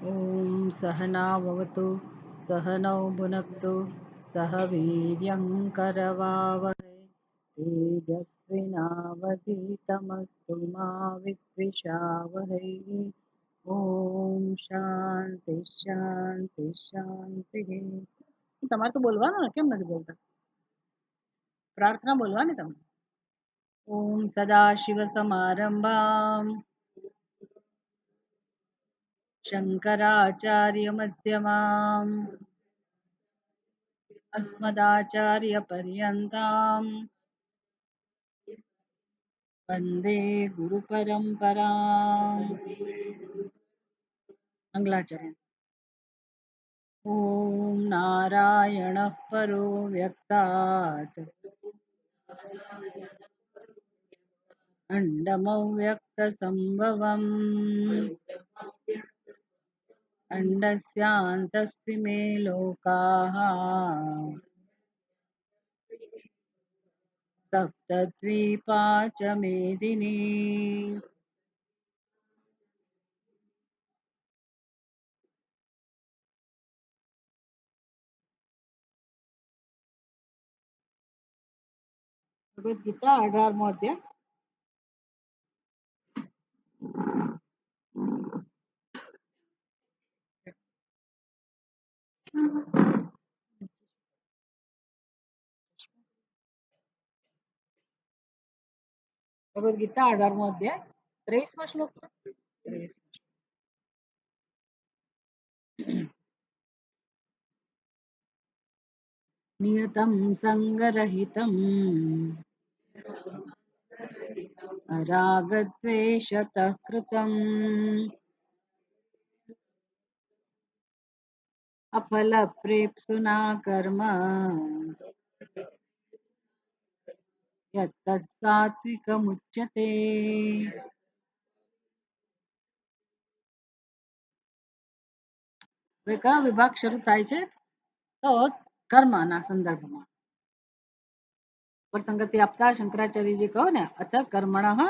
ॐ सहनाववतु सहनौ भुनक्तु सह वीर्यं करवावहै तेजस्विनावधीतमस्तु मा विद्विषावहै। ઓમ શાંતિ શાંતિ શાંતિ। તમારે તો બોલવાનું ને, કેમ નથી બોલતા? પ્રાર્થના બોલવાની તમે। ઓમ સદાશિવ સમારંભામ શંકરાચાર્ય મધ્યમામ अस्मदाचार्य पर्यन्तां वन्दे गुरु परम्पराम्। मंगलाचरण। ॐ नारायणः परो व्यक्तात् अण्डमव्यक्तसम्भवम् अण्डस्यान्तस्त्विमे लोकाः सप्तद्वीपा च मेदिनी। ભગવદ્ ગીતા 18મો અધ્યાય। ભગવદ્ ગીતા 18મો અધ્યાય 23મો શ્લોક છે। 23મો। नियतं सङ्गरहितम् अरागद्वेषतः कृतम् अफलप्रेप्सुना कर्म यत्तत् सात्विकमुच्यते। હવે કયો વિભાગ શરૂ થાય છે? તો કર્મના સંદર્ભમાં પ્રસંગતિ આપતા શંકરાચાર્યજી કહો ને, અત કર્મણઃ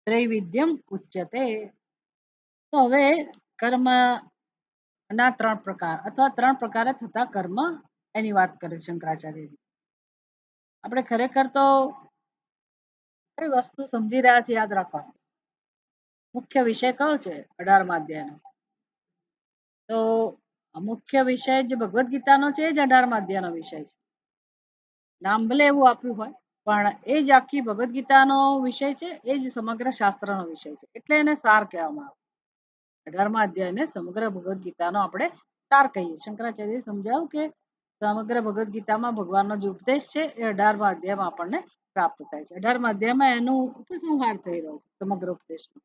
ત્રૈવિધ્યમ ઉચ્યતે। તો હવે કર્મ ના 3 પ્રકાર અથવા 3 પ્રકારે થતા કર્મ એની વાત કરે શંકરાચાર્યજી। આપણે ખરેખર તો કઈ વસ્તુ સમજી રહ્યા છે યાદ રાખવાનું। મુખ્ય વિષય કયો છે 18મા અધ્યાયનો? તો મુખ્ય વિષય જે ભગવદ્ ગીતાનો છે એ જ 18મા અધ્યાયનો વિષય છે। નામ ભલે એવું આપ્યું હોય પણ એ જ આખી ભગવદ્ ગીતાનો વિષય છે, એ જ સમગ્ર શાસ્ત્રનો વિષય છે, એટલે એને સાર કહેવામાં આવે। 18મા અધ્યાયને સમગ્ર ભગવદ્ ગીતાનો આપણે સાર કહીએ। શંકરાચાર્યએ સમજાવ્યું કે સમગ્ર ભગવદ્ ગીતામાં ભગવાનનો જે ઉપદેશ છે એ 18મા અધ્યાયમાં આપણને પ્રાપ્ત થાય છે। 18મા અધ્યાયમાં એનો ઉપસંહાર થઈ રહ્યો છે સમગ્ર ઉપદેશનો।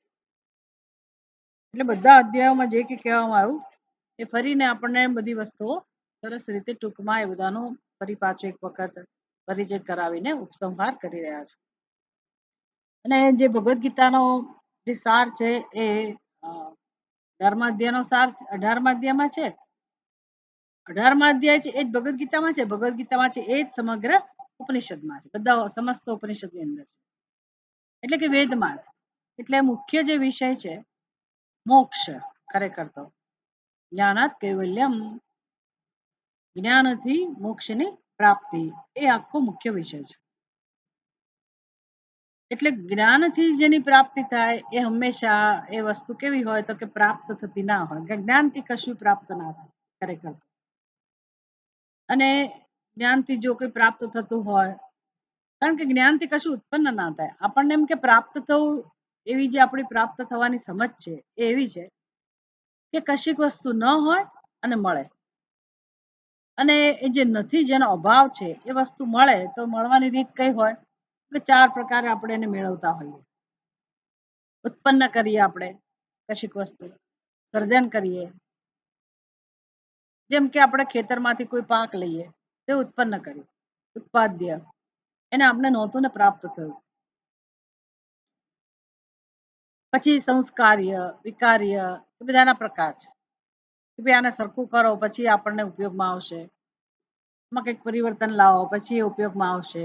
એટલે બધા અધ્યાયોમાં જે કે કહેવામાં આવ્યું એ ફરીને આપણને બધી વસ્તુઓ સરસ રીતે ટૂંકમાં એ બધાનો ફરી પાછો એક વખત પરિચય કરાવીને ઉપસંહાર કરી રહ્યા છે। અને જે ભગવદ્ ગીતાનો જે સાર છે એ 18મા અધ્યાયનો સાર 18મા અધ્યાયમાં છે। 18મા અધ્યાય છે એ જ ભગવદ્ ગીતામાં છે, ભગવદ્ ગીતામાં છે એ જ સમગ્ર ઉપનિષદમાં છે, બધા સમસ્ત ઉપનિષદની અંદર છે, એટલે કે વેદમાં છે। એટલે મુખ્ય જે વિષય છે મોક્ષ, ખરેખર તો જ્ઞાનાત કૈવલ્યમ, જ્ઞાનથી મોક્ષની પ્રાપ્તિ, એ આખો મુખ્ય વિષય છે। એટલે જ્ઞાનથી જેની પ્રાપ્તિ થાય એ હંમેશા એ વસ્તુ કેવી હોય તો કે પ્રાપ્ત થતી ના હોય, જ્ઞાનથી કશું પ્રાપ્ત ના થાય ખરેખર। અને જ્ઞાનથી જો કોઈ પ્રાપ્ત થતું હોય, કારણ કે જ્ઞાનથી કશું ઉત્પન્ન ના થાય, આપણને એમ કે પ્રાપ્ત થવું, એવી જે આપણી પ્રાપ્ત થવાની સમજ છે એ એવી છે કે કશીક વસ્તુ ન હોય અને મળે, અને એ જે નથી, જેનો અભાવ છે એ વસ્તુ મળે તો મળવાની રીત કઈ હોય કે 4 પ્રકારે આપણે એને મેળવતા હોઈએ। ઉત્પન્ન કરીએ આપણે કશીક વસ્તુ, સર્જન કરીએ, જેમ કે આપણે ખેતરમાંથી કોઈ પાક લઈએ તે ઉત્પન્ન કર્યું, ઉત્પાદ્ય, એને આપણે નહોતું ને પ્રાપ્ત થયું। પછી સંસ્કાર્ય, વિકાર્ય, એ બધાના પ્રકાર છે કે ભાઈ આને સરખું કરો પછી આપણને ઉપયોગમાં આવશે, એમાં કંઈક પરિવર્તન લાવો પછી એ ઉપયોગમાં આવશે,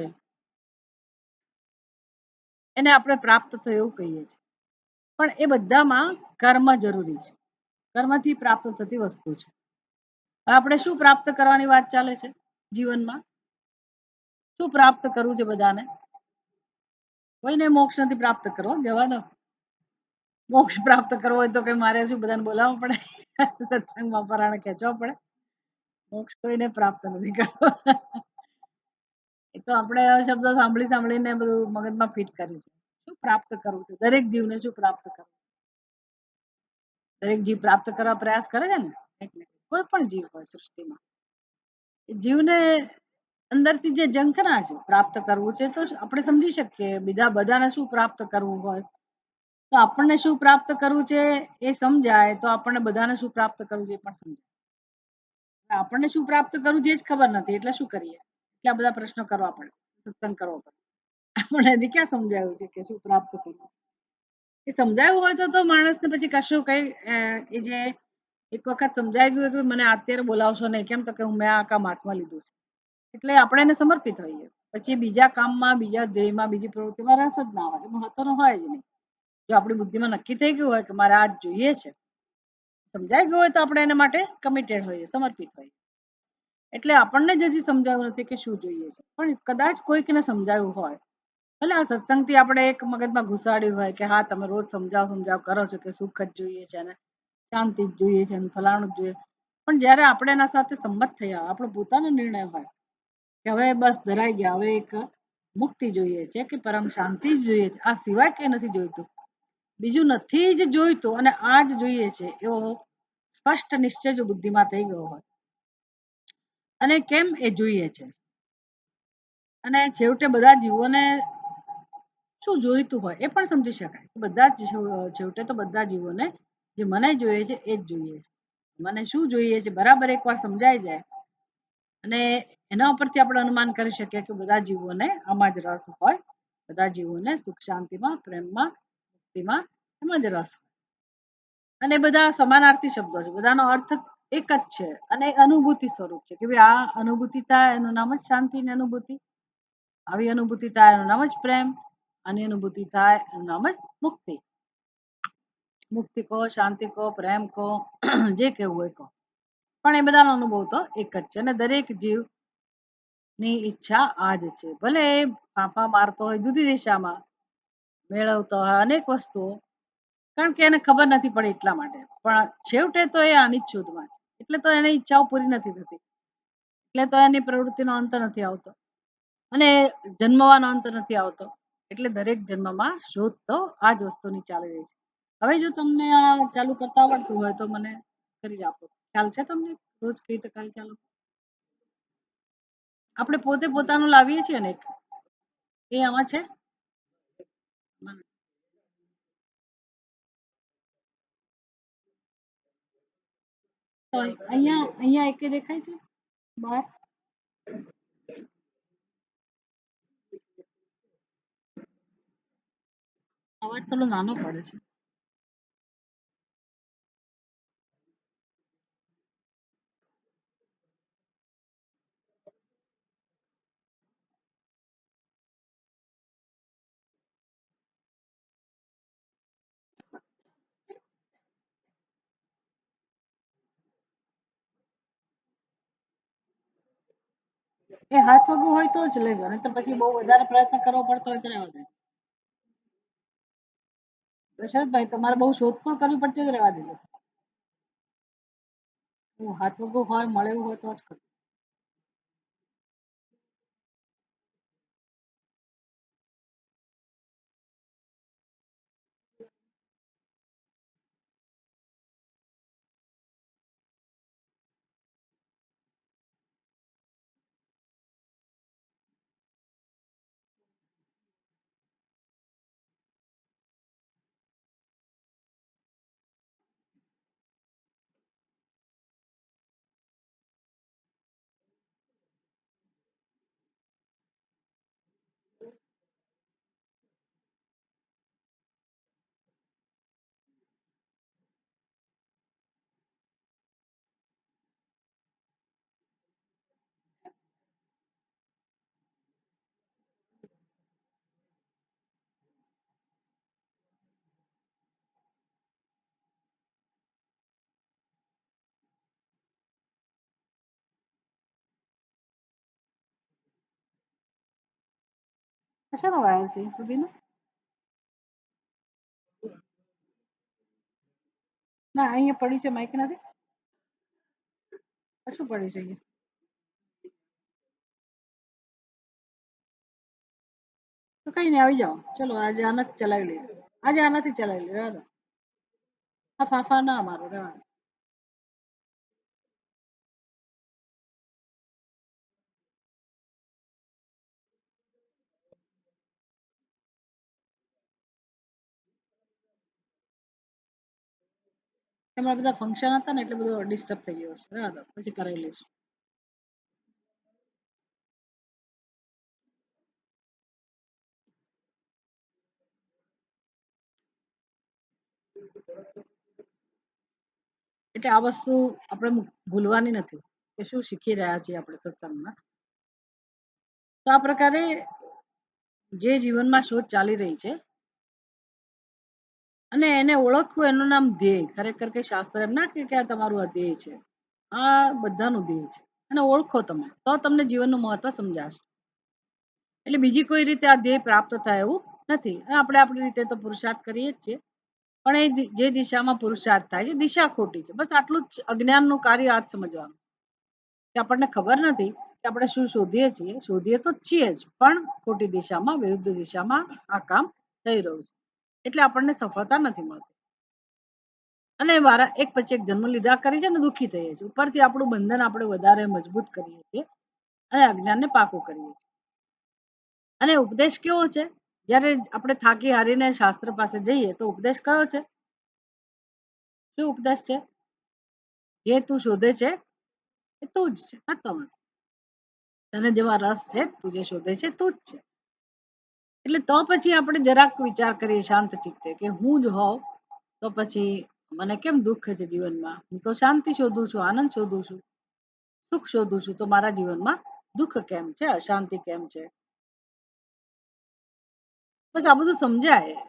એને આપણે પ્રાપ્ત થયું એવું કહીએ છીએ। પણ એ બધામાં કર્મ જરૂરી છે। કર્મથી પ્રાપ્ત થતી વસ્તુ છે. આપણે શું પ્રાપ્ત કરવાની વાત ચાલે છે જીવનમાં? શું પ્રાપ્ત કરવું છે બધાને? કોઈને મોક્ષ નથી પ્રાપ્ત કરવો, જવા દો. મોક્ષ પ્રાપ્ત કરવો હોય તો કે મારે શું બધાને બોલાવવું પડે? સત્સંગમાં પરાણે ખેંચવા પડે? મોક્ષ કોઈને પ્રાપ્ત નથી કરવો. એ તો આપણે આ શબ્દ સાંભળી સાંભળીને બધું મગજમાં ફિટ કર્યું છે. શું પ્રાપ્ત કરવું છે? દરેક જીવને શું પ્રાપ્ત કરવું? દરેક જીવ પ્રાપ્ત કરવા પ્રયાસ કરે છે ને? એટલે કોઈ પણ જીવ હોય સૃષ્ટિમાં. જીવને અંદરથી જે ઝંખના છે પ્રાપ્ત કરવું છે તો આપણે સમજી શકીએ બીજા બધાને શું પ્રાપ્ત કરવું હોય તો આપણને શું પ્રાપ્ત કરવું છે એ સમજાય તો આપણને બધાને શું પ્રાપ્ત કરવું છે એ પણ સમજાય. આપણને શું પ્રાપ્ત કરવું છે એ જ ખબર નથી એટલે શું કરીએ? એટલા બધા પ્રશ્નો કરવા પડે, સત્સંગ કરવો પડે. આપણને હજી ક્યાં સમજાયું છે કે શું પ્રાપ્ત કરવું? એ સમજાયું હોય તો માણસને પછી કશું કઈ એ જે એક વખત સમજાઈ ગયું કે મને અત્યારે બોલાવશો નહીં કેમ તો કે હું મેં આ કામ હાથમાં લીધું છે. એટલે આપણે એને સમર્પિત હોઈએ. પછી બીજા કામમાં, બીજા ધ્યેયમાં, બીજી પ્રવૃત્તિમાં રસ જ ના હોય. એ મહત્વનું હોય જ નહીં. જો આપણી બુદ્ધિમાં નક્કી થઈ ગયું હોય કે મારે આ જ જોઈએ છે, સમજાઈ ગયું હોય તો આપણે એના માટે કમિટેડ હોઈએ, સમર્પિત હોઈએ. એટલે આપણને જ હજી સમજાયું નથી કે શું જોઈએ છે. પણ કદાચ કોઈકને સમજાયું હોય. ભલે આ સત્સંગથી આપણે એક મગજમાં ઘુસાડ્યું હોય કે હા તમે રોજ સમજાવ સમજાવ કરો છો કે સુખ જ જોઈએ છે ને શાંતિ જ જોઈએ છે ને ફલાણું જ જોઈએ. પણ જ્યારે આપણે એના સાથે સંમત થયા આપણો પોતાનો નિર્ણય હોય કે હવે બસ ધરાઈ ગયા હવે એક મુક્તિ જોઈએ છે કે પરમ શાંતિ જ જોઈએ છે આ સિવાય કે નથી જોઈતું બીજું નથી જ જોઈતું અને આ જ જોઈએ છે એવો સ્પષ્ટ નિશ્ચય જો બુદ્ધિમાં થઈ ગયો હોય અને કેમ એ જોઈએ છે અને છેવટે બધા જીવોને શું જોઈતું હોય એ પણ સમજી શકાય બધા જ છેવટે તો બધા જીવોને જે મને જોઈએ છે એ જ જોઈએ છે મને શું જોઈએ છે બરાબર એકવાર સમજાઈ જાય અને એના ઉપરથી આપણે અનુમાન કરી શકીએ કે બધા જીવોને આમાં જ રસ હોય બધા જીવોને સુખ શાંતિમાં પ્રેમમાં મુક્તિમાં એમાં જ રસ હોય અને બધા સમાનાર્થી શબ્દો છે બધાનો અર્થ એક જ છે અને અનુભૂતિ સ્વરૂપ છે કે ભાઈ આ અનુભૂતિ થાય એનું નામ જ શાંતિની અનુભૂતિ આવી અનુભૂતિ થાય એનું નામ જ પ્રેમ આની અનુભૂતિ થાય એનું નામ જ મુક્તિ મુક્તિ કહો શાંતિ કહો પ્રેમ કહો જે કહેવું હોય કહો પણ એ બધાનો અનુભવ તો એક જ છે અને દરેક જીવ ની ઈચ્છા આ જ છે ભલે એ ફાંફા મારતો હોય જુદી દિશામાં મેળવતો હોય અનેક વસ્તુઓ કારણ કે એને ખબર નથી પડી એટલા માટે પણ છેવટે તો એ આની જ શોધમાં છે એટલે તો એની ઈચ્છાઓ પૂરી નથી થતી એટલે તો એની પ્રવૃત્તિનો અંત નથી આવતો અને જન્મવાનો અંત નથી આવતો એટલે દરેક જન્મમાં શોધ તો આ જ વસ્તુની ચાલી રહી છે હવે જો તમને આ ચાલુ કરતા આવડતું હોય તો મને કરી આપો ખ્યાલ છે તમને રોજ કઈ રીતે કરી ચાલુ આપણે પોતે પોતાનું લાવીએ છીએ ને એ આમાં છે તો અહીંયા અહીંયા એકે દેખાય છે બહાર અવાજ થોડો નાનો પડે છે એ હાથ વગું હોય તો જ લેજો નહીં તો પછી બહુ વધારે પ્રયત્ન કરવો પડતો હોય તો રહેવા દેજો દશરથભાઈ તમારે બહુ શોધખોળ કરવી પડતી હોય તો રહેવા દેજો હાથ વગું હોય મળે એવું હોય તો જ કરો કશાનો વાયર છે સુધીનો? ના અહીંયા પડ્યું છે માઇક નથી. શું પડ્યું છે અહીંયા? તો કઈ નહીં આવી જાઓ. ચલો આજે આનાથી ચલાવી લઈએ. આજે આનાથી ચલાવી લઈએ. રહેવા દો. આ ફાફા ના મારો રહેવા દો. એમાં બધા ફંક્શન હતા ને એટલે બધું ડિસ્ટર્બ થઈ ગયો છે. રહેવા દો પછી કરાવી લઈશું. એટલે આ વસ્તુ આપણે ભૂલવાની નથી કે શું શીખી રહ્યા છીએ આપણે સત્સંગમાં. તો આ પ્રકારે જે જીવનમાં શોધ ચાલી રહી છે અને એને ઓળખવું એનું નામ ધ્યેય. ખરેખર કે શાસ્ત્ર એમ ના કે આ તમારું આ ધ્યેય છે. આ બધાનું ધ્યેય છે અને ઓળખો તમે તો તમને જીવનનું મહત્વ સમજાશે. એટલે બીજી કોઈ રીતે આ ધ્યેય પ્રાપ્ત થાય એવું નથી. આપણે આપણી રીતે તો પુરુષાર્થ કરીએ જ છીએ પણ એ જે દિશામાં પુરુષાર્થ થાય છે દિશા ખોટી છે. બસ આટલું જ અજ્ઞાનનું કાર્ય આ જ સમજવાનું કે આપણને ખબર નથી કે આપણે શું શોધીએ છીએ. શોધીએ તો છીએ જ પણ ખોટી દિશામાં વિરુદ્ધ દિશામાં આ કામ થઈ રહ્યું છે એટલે આપણને સફળતા નથી મળતી અને મારા એક પછી એક જન્મ લીધા કરી છે ને દુઃખી થઈએ છીએ. ઉપરથી આપણું બંધન આપણે વધારે મજબૂત કરીએ છીએ અને અજ્ઞાનને પાકું કરીએ છીએ. અને ઉપદેશ કેવો છે? જ્યારે આપણે થાકી હારીને શાસ્ત્ર પાસે જઈએ તો ઉપદેશ કયો છે? શું ઉપદેશ છે? જે તું શોધે છે એ તું જ છે. ખતમ. તને જેમાં રસ છે તું જે શોધે છે તું જ છે. એટલે તો પછી આપણે જરાક વિચાર કરીએ શાંત ચિત્તે કે હું જ હોઉં તો પછી મને કેમ દુઃખ છે જીવનમાં? હું તો શાંતિ શોધું છું, આનંદ શોધું છું, સુખ શોધું છું, તો મારા જીવનમાં દુઃખ કેમ છે, અશાંતિ કેમ છે? બસ આ બધું સમજાય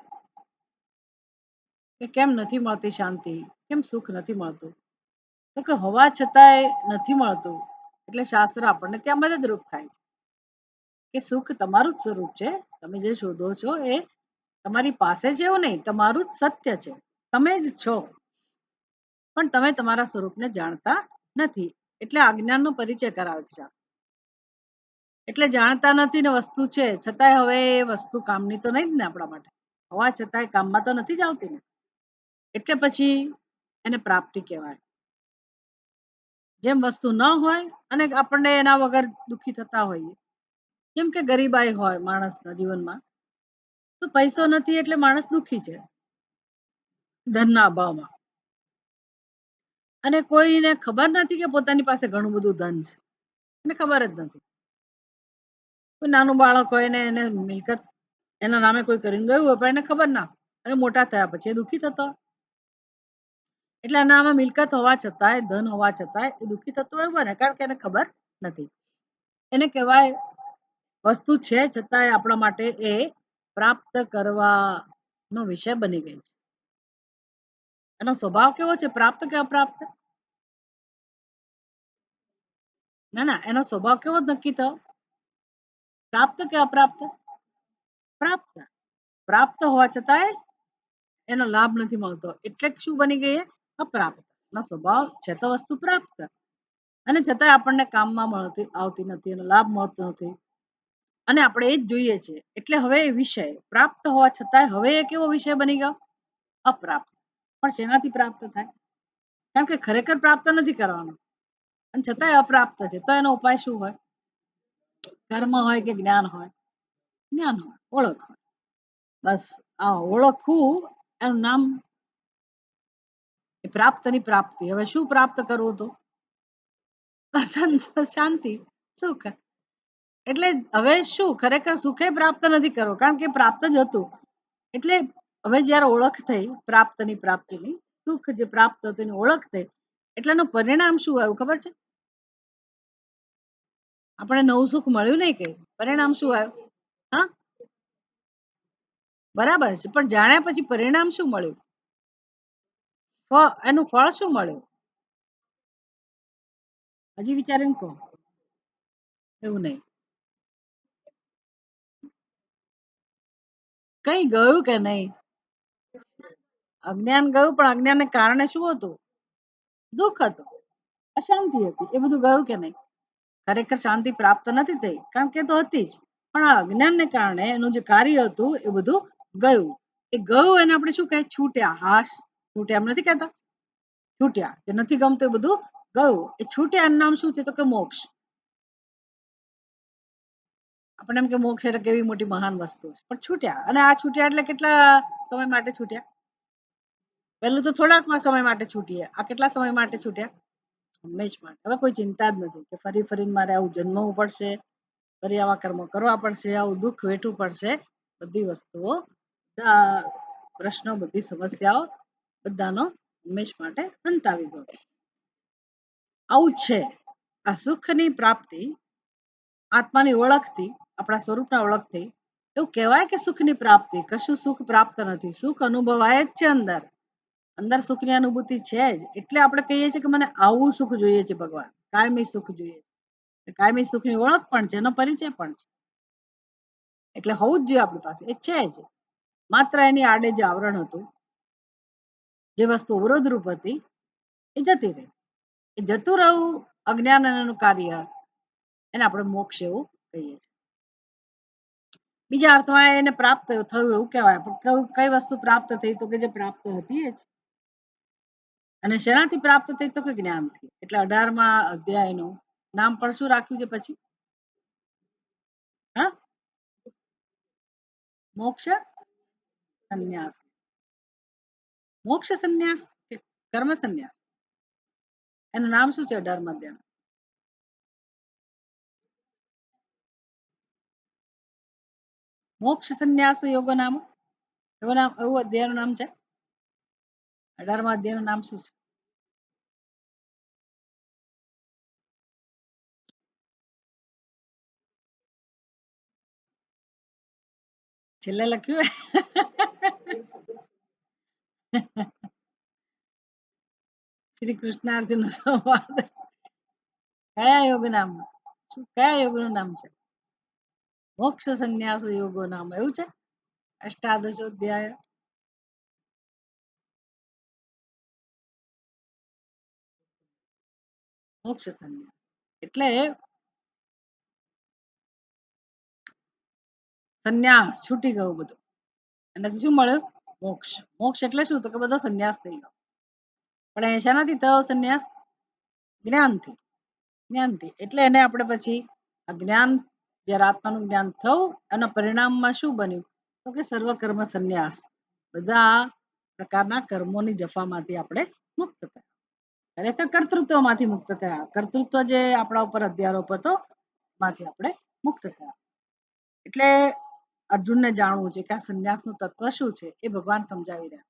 કે કેમ નથી મળતી શાંતિ, કેમ સુખ નથી મળતું. તો કે હોવા છતાંય નથી મળતું એટલે શાસ્ત્ર આપણને ત્યાં મદદરૂપ થાય છે કે સુખ તમારું જ સ્વરૂપ છે. તમે જે શોધો છો એ તમારી પાસે છે એવું નહીં, તમારું જ સત્ય છે. તમે જ છો પણ તમે તમારા સ્વરૂપને જાણતા નથી એટલે અજ્ઞાનનો પરિચય કરાવે છે શાસ્ત્ર. એટલે જાણતા નથી ને વસ્તુ છે છતાંય હવે એ વસ્તુ કામની તો નહીં જ ને આપણા માટે. હોવા છતાંય કામમાં તો નથી જ આવતી ને એટલે પછી એને પ્રાપ્તિ કહેવાય. જેમ વસ્તુ ન હોય અને આપણને એના વગર દુઃખી થતા હોઈએ. જેમ કે ગરીબાઈ હોય માણસના જીવનમાં તો પૈસો નથી એટલે માણસ દુઃખી છે ધનના અભાવમાં. અને કોઈને ખબર નથી કે પોતાની પાસે ઘણું બધું ધન છે. એને ખબર જ નથી. કોઈ નાનું બાળક હોય ને એને મિલકત એના નામે કોઈ કરીને ગયું હોય પણ એને ખબર ના અને મોટા થયા પછી એ દુઃખી થતો. એટલે એનામાં મિલકત હોવા છતાંય ધન હોવા છતાંય એ દુઃખી થતું એવું બને કારણ કે એને ખબર નથી. એને કહેવાય વસ્તુ છે છતાંય આપણા માટે એ પ્રાપ્ત કરવાનો વિષય બની ગઈ છે. એનો સ્વભાવ કેવો છે? પ્રાપ્ત કે અપ્રાપ્ત? ના ના એનો સ્વભાવ કેવો નક્કી થયો? પ્રાપ્ત કે અપ્રાપ્ત? પ્રાપ્ત. પ્રાપ્ત હોવા છતાંય એનો લાભ નથી મળતો એટલે શું બની ગઈ? અપ્રાપ્ત. એનો સ્વભાવ છે તો વસ્તુ પ્રાપ્ત અને છતાંય આપણને કામમાં મળતી આવતી નથી, એનો લાભ મળતો નથી અને આપણે એ જ જોઈએ છે. એટલે હવે એ વિષય પ્રાપ્ત હોવા છતાંય હવે એ કેવો વિષય બની ગયો? અપ્રાપ્ત. પણ શેનાથી પ્રાપ્ત થાય? કારણ કે ખરેખર પ્રાપ્ત નથી કરવાનો અને છતાંય અપ્રાપ્ત છે તો એનો ઉપાય શું હોય? કર્મ હોય કે જ્ઞાન હોય? જ્ઞાન હોય, ઓળખ હોય. બસ આ ઓળખવું એનું નામ પ્રાપ્તની પ્રાપ્તિ. હવે શું પ્રાપ્ત કરવું? તો શાંતિ, સુખ. એટલે હવે શું ખરેખર સુખે પ્રાપ્ત નથી કરવો કારણ કે પ્રાપ્ત જ હતું. એટલે હવે જ્યારે ઓળખ થઈ પ્રાપ્તની પ્રાપ્તિની, સુખ જે પ્રાપ્ત હતું એની ઓળખ થઈ એટલે એનું પરિણામ શું આવ્યું ખબર છે? આપણે નવું સુખ મળ્યું નહીં કે પરિણામ શું આવ્યું? હા બરાબર છે પણ જાણ્યા પછી પરિણામ શું મળ્યું? એનું ફળ શું મળ્યું? હજી વિચારીને કહો. એવું નહીં. કઈ ગયું કે નહીં? અજ્ઞાન ગયું, પણ અજ્ઞાનને કારણે શું હતું? દુઃખ હતું, અશાંતિ હતી. એ બધું ગયું કે નહીં? ખરેખર શાંતિ પ્રાપ્ત નથી થઈ, કારણ કે તો હતી જ, પણ આ અજ્ઞાનને કારણે એનું જે કાર્ય હતું એ બધું ગયું. એ ગયું એને આપણે શું કહે? છૂટ્યા. હાશ, છૂટ્યા એમ નથી કહેતા? છૂટ્યા, જે નથી ગમતું એ બધું ગયું. એ છૂટ્યા એનું નામ શું છે? તો કે મોક્ષ. આપણે એમ કે મોક્ષ એટલે કેવી મોટી મહાન વસ્તુ છે, પણ છૂટ્યા. અને આ છૂટ્યા એટલે કેટલા સમય માટે છૂટ્યા? પહેલું તો થોડાક સમય માટે છૂટીએ. આ કેટલા સમય માટે છૂટ્યા? હંમેશ માટે. હવે કોઈ ચિંતા જ નથી કે ફરી ફરીને મારે આવું જન્મવું પડશે, ફરી આવા કર્મો કરવા પડશે, આવું દુઃખ વેઠવું પડશે. બધી વસ્તુઓ, બધા પ્રશ્નો, બધી સમસ્યાઓ, બધાનો હંમેશ માટે અંત આવી ગયો. આવું જ છે આ સુખની પ્રાપ્તિ, આત્માની ઓળખથી, આપણા સ્વરૂપના ઓળખથી. એવું કહેવાય કે સુખની પ્રાપ્તિ. કશું સુખ પ્રાપ્ત નથી, સુખ અનુભવાય જ છે અંદર. અંદર સુખની અનુભૂતિ છે જ. એટલે આપણે કહીએ છીએ કે મને આવું સુખ જોઈએ છે ભગવાન, કાયમી સુખ જોઈએ છે. કાયમી સુખની ઓળખ પણ છે, એનો પરિચય પણ છે. એટલે હોવું જ જોઈએ આપણી પાસે, એ છે જ. માત્ર એની આડે જે આવરણ હતું, જે વસ્તુ અવરોધરૂપ હતી, એ જતી રહી. એ જતું રહવું અજ્ઞાન એનું કાર્ય, એને આપણે મોક્ષ એવું કહીએ છીએ. બીજા અર્થમાં એને પ્રાપ્ત થયું એવું કહેવાય. પણ કઈ વસ્તુ પ્રાપ્ત થઈ? તો કે જે પ્રાપ્ત હતી એ જ. અને શેનાથી પ્રાપ્ત થઈ? તો કે જ્ઞાનથી. એટલે 18મા અધ્યાયનું નામ પણ શું રાખ્યું છે પછી? હા, મોક્ષ સંન્યાસ. મોક્ષ સંન્યાસ કે કર્મ સંન્યાસ? એનું નામ શું છે 18મા અધ્યાયનું? મોક્ષ સંન્યાસ યોગો નામ, એવું નામ, એવું અધ્યાયનું નામ છે. 18મા અધ્યાયનું નામ શું છે? છેલ્લે લખ્યું શ્રી કૃષ્ણ અર્જુન સંવાદ. કયા યોગ નામ? શું, કયા યોગનું નામ છે? મોક્ષ સંન્યાસ યોગો નામ, એવું છે? અષ્ટાદશો અધ્યાય. મોક્ષ સંન્યાસ એટલે સંન્યાસ, છૂટી ગયું બધું. એનાથી શું મળ્યું? મોક્ષ. મોક્ષ એટલે શું? તો કે બધો સંન્યાસ થઈ ગયો. પણ એ શેનાથી થયો સંન્યાસ? જ્ઞાનથી. જ્ઞાનથી. એટલે એને આપણે પછી આ જ્ઞાન, જ્યારે આત્માનું જ્ઞાન થયું, એના પરિણામમાં શું બન્યું? તો કે સર્વ કર્મ સંન્યાસ. બધા પ્રકારના કર્મોની જફામાંથી આપણે મુક્ત થયા. ખરેખર કર્તૃત્વમાંથી મુક્ત થયા. કર્તૃત્વ જે આપણા ઉપર અધ્યારોપ હતો, માંથી આપણે મુક્ત થયા. એટલે અર્જુનને જાણવું છે કે આ સંન્યાસનું તત્વ શું છે, એ ભગવાન સમજાવી રહ્યા.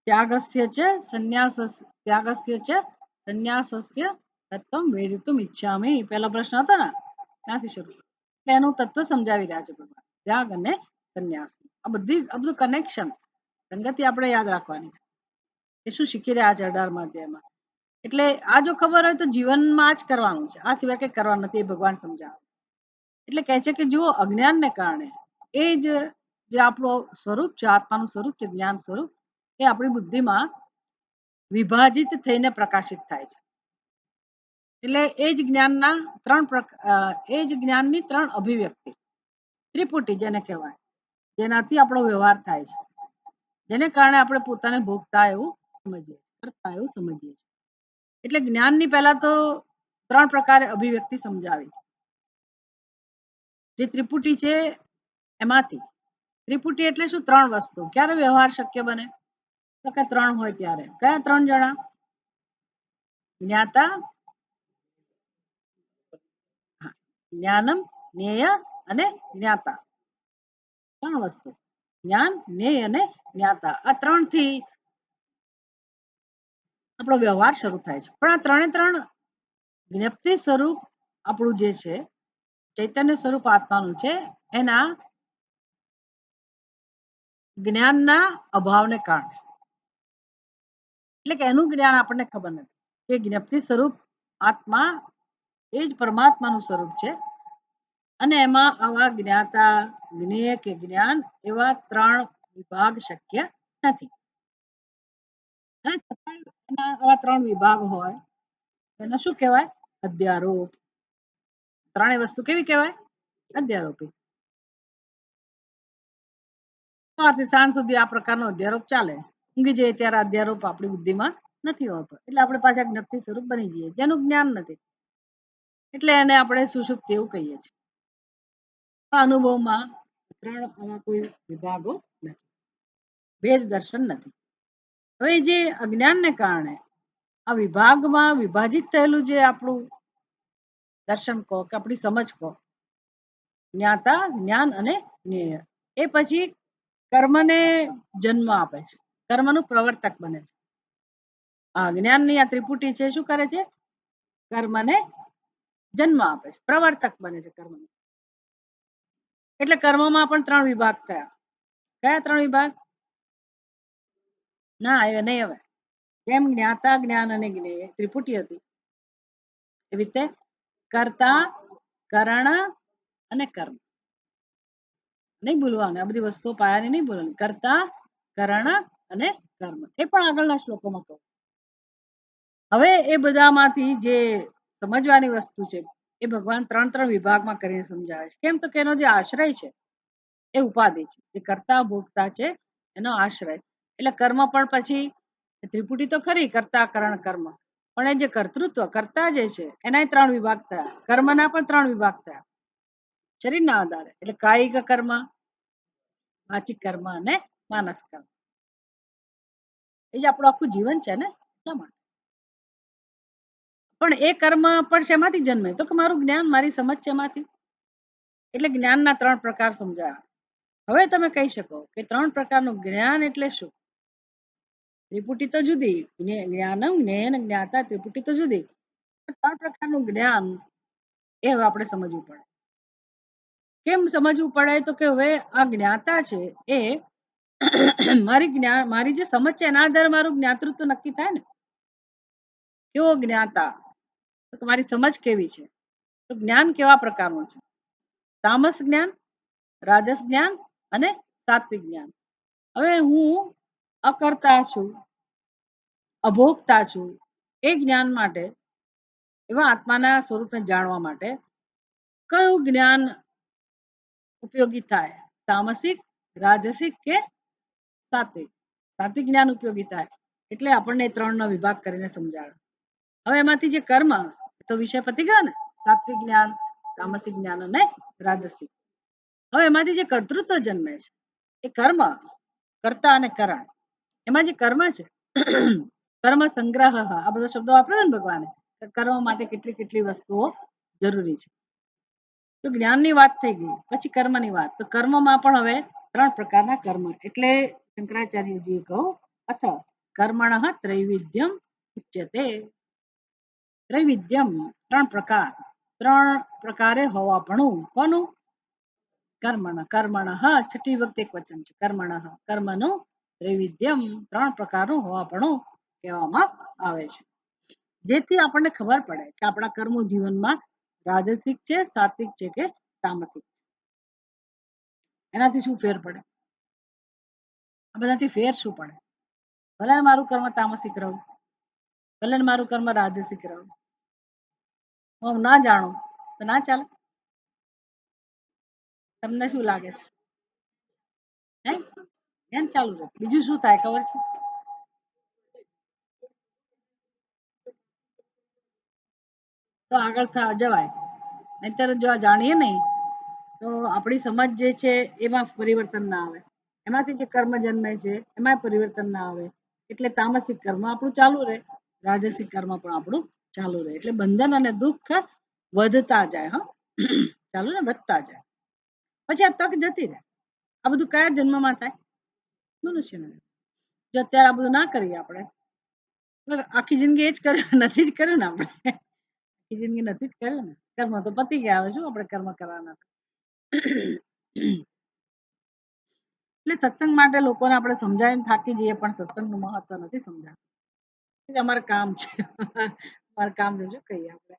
ત્યાગસ્ય ચ સંન્યાસસ્ય, ત્યાગસ્ય ચ સંન્યાસસ્ય તત્વમ વેદિતુમ ઈચ્છામિ. પહેલો પ્રશ્ન હતો ને, ત્યાંથી શરૂ. એટલે એનું તત્વ સમજાવી રહ્યા છે ભગવાન, ત્યાગ અને સંન્યાસ. આ બધું કનેક્શન, સંગતિ આપણે યાદ રાખવાની છે. એ શું શીખી રહ્યા છે 18મા અધ્યાયમાં? એટલે આ જો ખબર હોય તો જીવનમાં જ કરવાનું છે, આ સિવાય કંઈ કરવાનું નથી, એ ભગવાન સમજાવે. એટલે કહે છે કે જુઓ, અજ્ઞાનને કારણે એ જ, જે આપણું સ્વરૂપ છે, આત્માનું સ્વરૂપ છે, જ્ઞાન સ્વરૂપ, એ આપણી બુદ્ધિમાં વિભાજિત થઈને પ્રકાશિત થાય છે. એટલે એ જ જ્ઞાનના એ જ જ્ઞાનની ત્રણ અભિવ્યક્તિ, ત્રિપુટી જેને કહેવાય, જેનાથી આપણો વ્યવહાર થાય છે, જેને કારણે આપણે પોતાને ભોગતા એવું સમજીએ, કરતા એવું સમજીએ છીએ. એટલે જ્ઞાનની પહેલા તો ત્રણ પ્રકારે અભિવ્યક્તિ સમજાવી. જે ત્રિપુટી છે એમાંથી, ત્રિપુટી એટલે શું? ત્રણ વસ્તુ. ક્યારે વ્યવહાર શક્ય બને? તો કે ત્રણ હોય ત્યારે. કયા ત્રણ જણા? જ્ઞાતા, જ્ઞાનમ, જ્ઞેય અને જ્ઞાતા. ત્રણ વસ્તુ, જ્ઞાન, જ્ઞેય અને જ્ઞાતા. આ ત્રણ થી આપણો વ્યવહાર શરૂ થાય છે. પણ આ ત્રણે ત્રણ જ્ઞપ્તિ સ્વરૂપ આપણું જે છે, ચૈતન્ય સ્વરૂપ આત્માનું છે, એના જ્ઞાનના અભાવને કારણે. એટલે કે એનું જ્ઞાન આપણને ખબર નથી કે જ્ઞપ્તિ સ્વરૂપ આત્મા એ જ પરમાત્માનું સ્વરૂપ છે અને એમાં આવા જ્ઞાતા, જ્ઞેય કે જ્ઞાન એવા 3 વિભાગ શક્ય નથી. અને છતાંય એના આવા 3 વિભાગ હોય એને શું કહેવાય? અધ્યારોપ. ત્રણેય વસ્તુ કેવી કહેવાય? અધ્યારોપી. સવારથી સાંજ સુધી આ પ્રકારનો અધ્યારોપ ચાલે. ઊંઘી જઈએ ત્યારે અધ્યારોપ આપણી બુદ્ધિમાં નથી હોતો. એટલે આપણે પાછા જ્ઞપ્તિ સ્વરૂપ બની જઈએ જેનું જ્ઞાન નથી. એટલે એને આપણે સુષુપ્તિ એવું કહીએ છીએ. આ અનુભવમાં 3 આવા કોઈ વિભાગો નથી. ભેદ દર્શન નથી. હવે જે અજ્ઞાનને કારણે આ વિભાગમાં વિભાજિત થયેલું જે આપણું દર્શન કહો કે આપણી સમજ કહો, જ્ઞાતા, જ્ઞાન અને જ્ઞેય, એ પછી કર્મને જન્મ આપે છે. કર્મનું પ્રવર્તક બને છે. આ જ્ઞાનની આ ત્રિપુટી છે શું કરે છે? કર્મને જન્મ આપે છે, પ્રવર્તક બને છે કર્મનું. એટલે કર્મમાં પણ 3 વિભાગ થયા. કયા 3 વિભાગ? ના એ નહીં. હવે જેમ જ્ઞાતા, જ્ઞાન અને જ્ઞેય ત્રિપુટી હતી એવી રીતે કર્તા, કરણ અને કર્મ. નહીં ભૂલવાનું. આ બધી વસ્તુઓ પાયાની નહીં ભૂલવાની. કર્તા, કરણ અને કર્મ. એ પણ આગળના શ્લોકોમાં કહું. હવે એ બધામાંથી જે સમજવાની વસ્તુ છે એ ભગવાન 3 વિભાગમાં કરીને સમજાવે છે. કેમ? તો કે એનો જે આશ્રય છે એ ઉપાધિ છે. જે કર્તા ભોગતા છે એનો આશ્રય. એટલે કર્મ પણ પછી ત્રિપુટી તો ખરી, કર્તા, કરણ, કર્મ. પણ એ જે કર્તૃત્વ, કર્તા જે છે એના 3 વિભાગ થયા. કર્મના પણ 3 વિભાગ થયા શરીરના આધારે. એટલે કાયિક કર્મ, વાચિક કર્મ અને માનસ કર્મ. એ જ આપણું આખું જીવન છે ને એટલા માટે. પણ એ કર્મ પણ શેમાંથી જન્મે? તો કે મારું જ્ઞાન, મારી સમજ છે એમાંથી. એટલે જ્ઞાનના 3 પ્રકાર સમજાયા. હવે તમે કહી શકો કે 3 પ્રકારનું જ્ઞાન એટલે શું? ત્રિપુટી તો જુદી, જ્ઞાનમ, જ્ઞેય અને જ્ઞાતા, ત્રિપુટી તો જુદી. 3 પ્રકારનું જ્ઞાન એ હવે આપણે સમજવું પડે. કેમ સમજવું પડે? તો કે હવે આ જ્ઞાતા છે એ મારી જે સમજ છે એના આધારે મારું જ્ઞાતૃત્વ નક્કી થાય ને. કેવો જ્ઞાતા? તો મારી સમજ કેવી છે? તો જ્ઞાન કેવા પ્રકારનું છે? તામસ જ્ઞાન, રાજસ જ્ઞાન અને સાત્વિક જ્ઞાન. હવે હું અકર્તા છું, અભોગતા છું, એ જ્ઞાન માટે, એવા આત્માના સ્વરૂપને જાણવા માટે કયું જ્ઞાન ઉપયોગી થાય? તામસિક, રાજસિક કે સાત્વિક? સાત્વિક જ્ઞાન ઉપયોગી થાય. એટલે આપણને 3નો વિભાગ કરીને સમજાવે. હવે એમાંથી જે કર્મ તો વિષય પતી ગયો ને. સાત્વિક જ્ઞાન, તામસિક જ્ઞાન અને રાજસિક. હવે એમાંથી જે કર્તૃત્વ જન્મે છે એ કર્મ, કર્તા અને કરણ. એમાં જે કર્મ છે કર્મ સંગ્રહ, આ બધા શબ્દો વાપર્યો ને ભગવાને. કર્મ માટે કેટલી કેટલી વસ્તુઓ જરૂરી છે. તો જ્ઞાનની વાત થઈ ગઈ, પછી કર્મની વાત. તો કર્મમાં પણ હવે 3 પ્રકારના કર્મ. એટલે શંકરાચાર્યજીએ કહું અથ કર્મણઃ ત્રૈવિધ્યમ ઉચ્યતે. ત્રૈવિધ્યમ 3 પ્રકાર. 3 પ્રકારે હોવાપણું. કોનું? કર્મણ. કર્મણઃ છઠ્ઠી વખત એક વચન છે. કર્મણઃ, કર્મનું ત્રૈવિધ્યમ 3 પ્રકારનું હોવાપણું કહેવામાં આવે છે. જેથી આપણને ખબર પડે કે આપણા કર્મો જીવનમાં રાજસિક છે, સાત્વિક છે કે તામસિક છે. એનાથી શું ફેર પડે? આ બધાથી ફેર શું પડે? ભલે મારું કર્મ તામસિક રહું, ભલે મારું કર્મ રાજસિક રહું, હું ના જાણું તો ના ચાલે? તમને શું લાગે છે? હે? એમ ચાલુ રહે. બીજું શું થાય ખબર છે? તો આગળ જવાય. નહીતર જો આ જાણીએ નહીં તો આપણી સમજ જે છે એમાં પરિવર્તન ના આવે. એમાંથી જે કર્મ જન્મે છે એમાં પરિવર્તન ના આવે. એટલે તામસિક કર્મ આપણું ચાલુ રહે, રાજસિક કર્મ પણ આપણું ચાલુ રહે. એટલે બંધન અને દુઃખ વધતા જાય. હા, ચાલુ ને, વધતા જાય. પછી આ તક જતી રહે. આ બધું કયા જન્મમાં થાય? મનુષ્યને. જો અત્યારે આ બધું ના કરીએ આપણે, આખી જિંદગી એ જ કર્યું નથી જ કર્યું ને આપણે. આખી જિંદગી નથી જ કર્યું ને. કર્મ તો પતી ગયા. હવે શું આપણે કર્મ કરવાના? એટલે એટલે સત્સંગ માટે લોકોને આપણે સમજાવીને થાકી જઈએ, પણ સત્સંગનું મહત્વ નથી સમજાતું. અમારે કામ છે. અમારે કામ છે, શું કહીએ આપણે.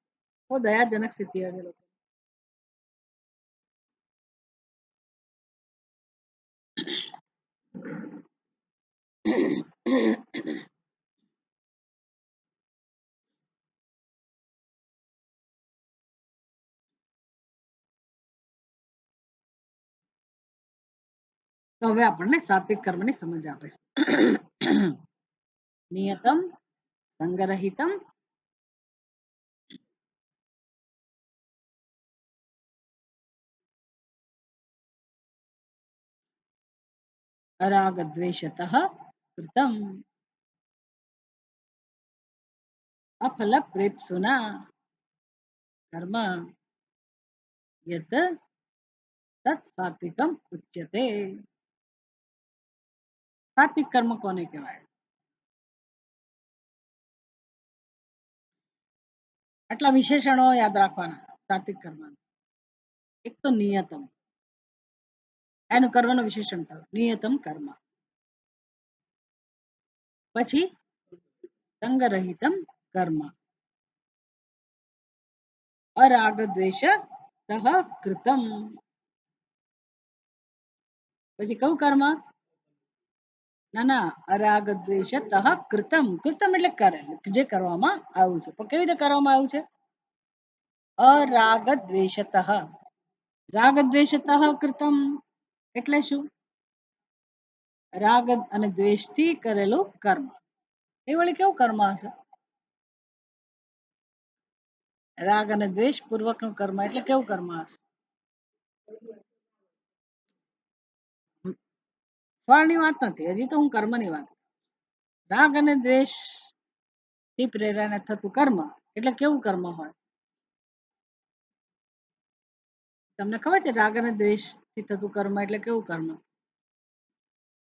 બહુ દયાજનક સ્થિતિ છે લોકો. તો હવે આપણને સાત્વિક કર્મની સમજ આપે છે. નિયતમ, સંગરહિતમ, અરાગદ્વેષતઃ કૃતમ, અફલ પ્રેપ્સુના કર્મ યત તत् સાત્વિકમ ઉચ્યતે. સાત્વિક કર્મ કોને કહેવાય? આટલા વિશેષણો યાદ રાખવાના સાત્વિક કર્મ. એક તો નિયતમ, એનું કર્મનું વિશેષણ થયું નિયતમ કર્મ. પછી સંગરહિતમ કર્મ, અરાગ દ્વેષ તહ કૃતમ. પછી કયું કર્મ? ના ના, અરાગ દ્વેષ તહ કૃતમ. કૃતમ એટલે કરે, જે કરવામાં આવ્યું છે. પણ કેવી રીતે કરવામાં આવ્યું છે? અરાગ દ્વેષતઃ. રાગ દ્વેષતઃ કૃતમ એટલે શું? રાગ અને દ્વેષથી કરેલું કર્મ. એ વળી કેવું કર્મ હશે? રાગ અને દ્વેષ પૂર્વકનું કર્મ એટલે કેવું કર્મ હશે? ફળની વાત નથી, હજી તો હું કર્મની વાત. રાગ અને દ્વેષ થી પ્રેરણા થતું કર્મ એટલે કેવું કર્મ હોય? તમને ખબર છે રાગ અને દ્વેષ થી થતું કર્મ એટલે કેવું કર્મ?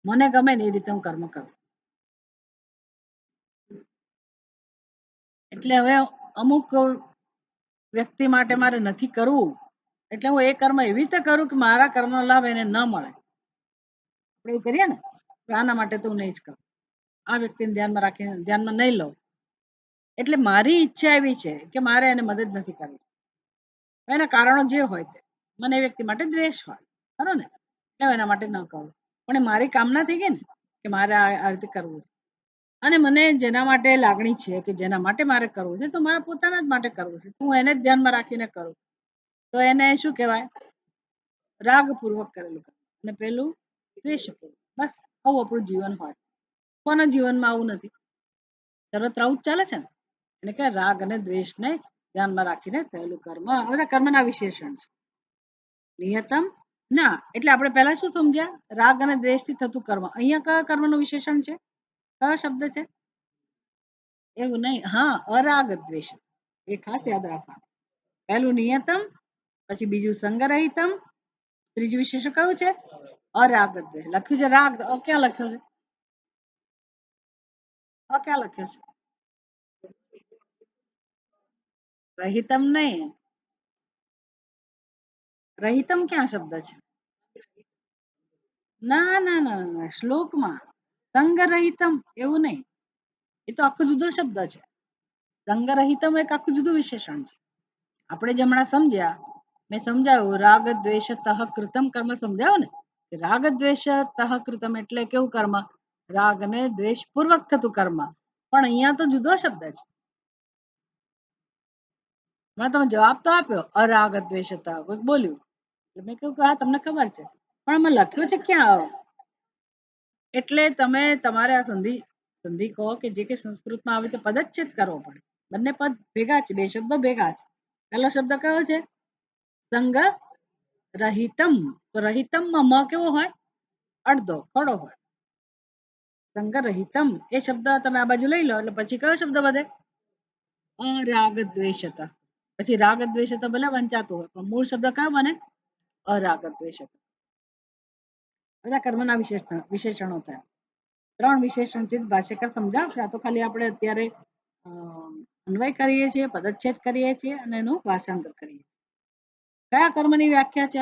મને ગમે ને એ રીતે હું કર્મ કરું. એટલે હવે અમુક વ્યક્તિ માટે મારે નથી કરવું, એટલે હું એ કર્મ એવી રીતે કરું કે મારા કર્મનો લાભ એને ન મળે. આપણે એવું કરીએ ને, આના માટે તો હું નહીં જ કરું, આ વ્યક્તિને ધ્યાનમાં રાખીને ધ્યાનમાં નહીં લઉં. એટલે મારી ઈચ્છા એવી છે કે મારે એને મદદ નથી કરવી. એના કારણો જે હોય તે, મને એ વ્યક્તિ માટે દ્વેષ હોય, ખરો ને, એટલે એના માટે ન કહું. પણ એ મારી કામના થઈ ગઈ ને કે મારે આ રીતે કરવું છે. અને મને જેના માટે લાગણી છે કે જેના માટે મારે કરવું છે, તો મારા પોતાના જ માટે કરવું છે, હું એને જ ધ્યાનમાં રાખીને કરું, તો એને શું કહેવાય? રાગપૂર્વક કરેલું કામ. અને પેલું દ્વેષપૂર્વક. બસ આવું આપણું જીવન હોય. કોના જીવનમાં આવું નથી? શરત આવું જ ચાલે છે ને. એને કે રાગ અને દ્વેષને ધ્યાનમાં રાખીને થયેલું કર્મ. આ બધા કર્મના વિશેષણ છે. નિયતમ ના એટલે આપણે પહેલા શું સમજ્યા? રાગ અને દ્વેષથી થતું કર્મ. અહીંયા કયા કર્મનું વિશેષણ છે? કયો શબ્દ છે? એવું નહીં, હા, અરાગ દ્વેષ. એ ખાસ યાદ રાખવાનું. પહેલું નિયતમ, પછી બીજું સંગરહિતમ, ત્રીજું વિશેષણ કયું છે? અરાગ દ્વેષ. લખ્યું છે રાગ, ક્યાં લખ્યું છે? ક્યાં લખ્યું છે? રહિતમ નહીં, રહિતમ ક્યાં શબ્દ છે? ના ના ના ના, શ્લોકમાં સંગરહિતમ એવું નહીં, એ તો આખો જુદો શબ્દ છે. સંગરહિતમ એક આખું જુદું વિશેષણ છે. આપણે જે હમણાં સમજ્યા, મેં સમજાવ્યું રાગ દ્વેષ તહ કૃતમ કર્મ સમજાવ્યું ને. રાગ દ્વેષ તહ કૃતમ એટલે કેવું કર્મ? રાગ અને દ્વેષ પૂર્વક થતું કર્મ. પણ અહીંયા તો જુદો શબ્દ છે. મેં તમે જવાબ તો આપ્યો અરાગ દ્વેષ તહ, કોઈક બોલ્યું એટલે મેં કહ્યું કે હા તમને ખબર છે, પણ અમે લખ્યું છે ક્યાં? એટલે તમે તમારે આ સંધિ સંધિ કહો કે જે કે સંસ્કૃતમાં આવે તો પદચ્છેદ કરવો પડે. બંને પદ ભેગા છે, બે શબ્દો ભેગા છે. પહેલો શબ્દ કયો છે? સંગ રહિતમ. તો રહિતમમાં મ કેવો હોય? અડધો ખડો હોય. સંગ રહિતમ એ શબ્દ તમે આ બાજુ લઈ લો એટલે પછી કયો શબ્દ વધે? અરાગ દ્વેષત. પછી રાગ દ્વેષત ભલે વંચાતું હોય પણ મૂળ શબ્દ કયો બને? અરાગ દ્વેષત. બધા કર્મના વિશેષણો થયા. 3 વિશેષણ છે ભાષ્યકાર સમજાવશે. આ તો ખાલી આપણે અત્યારે અન્વય કરીએ છીએ, પદચ્છેદ કરીએ છીએ અને એનું ભાષાંતર કરીએ. કયા કર્મની વ્યાખ્યા છે?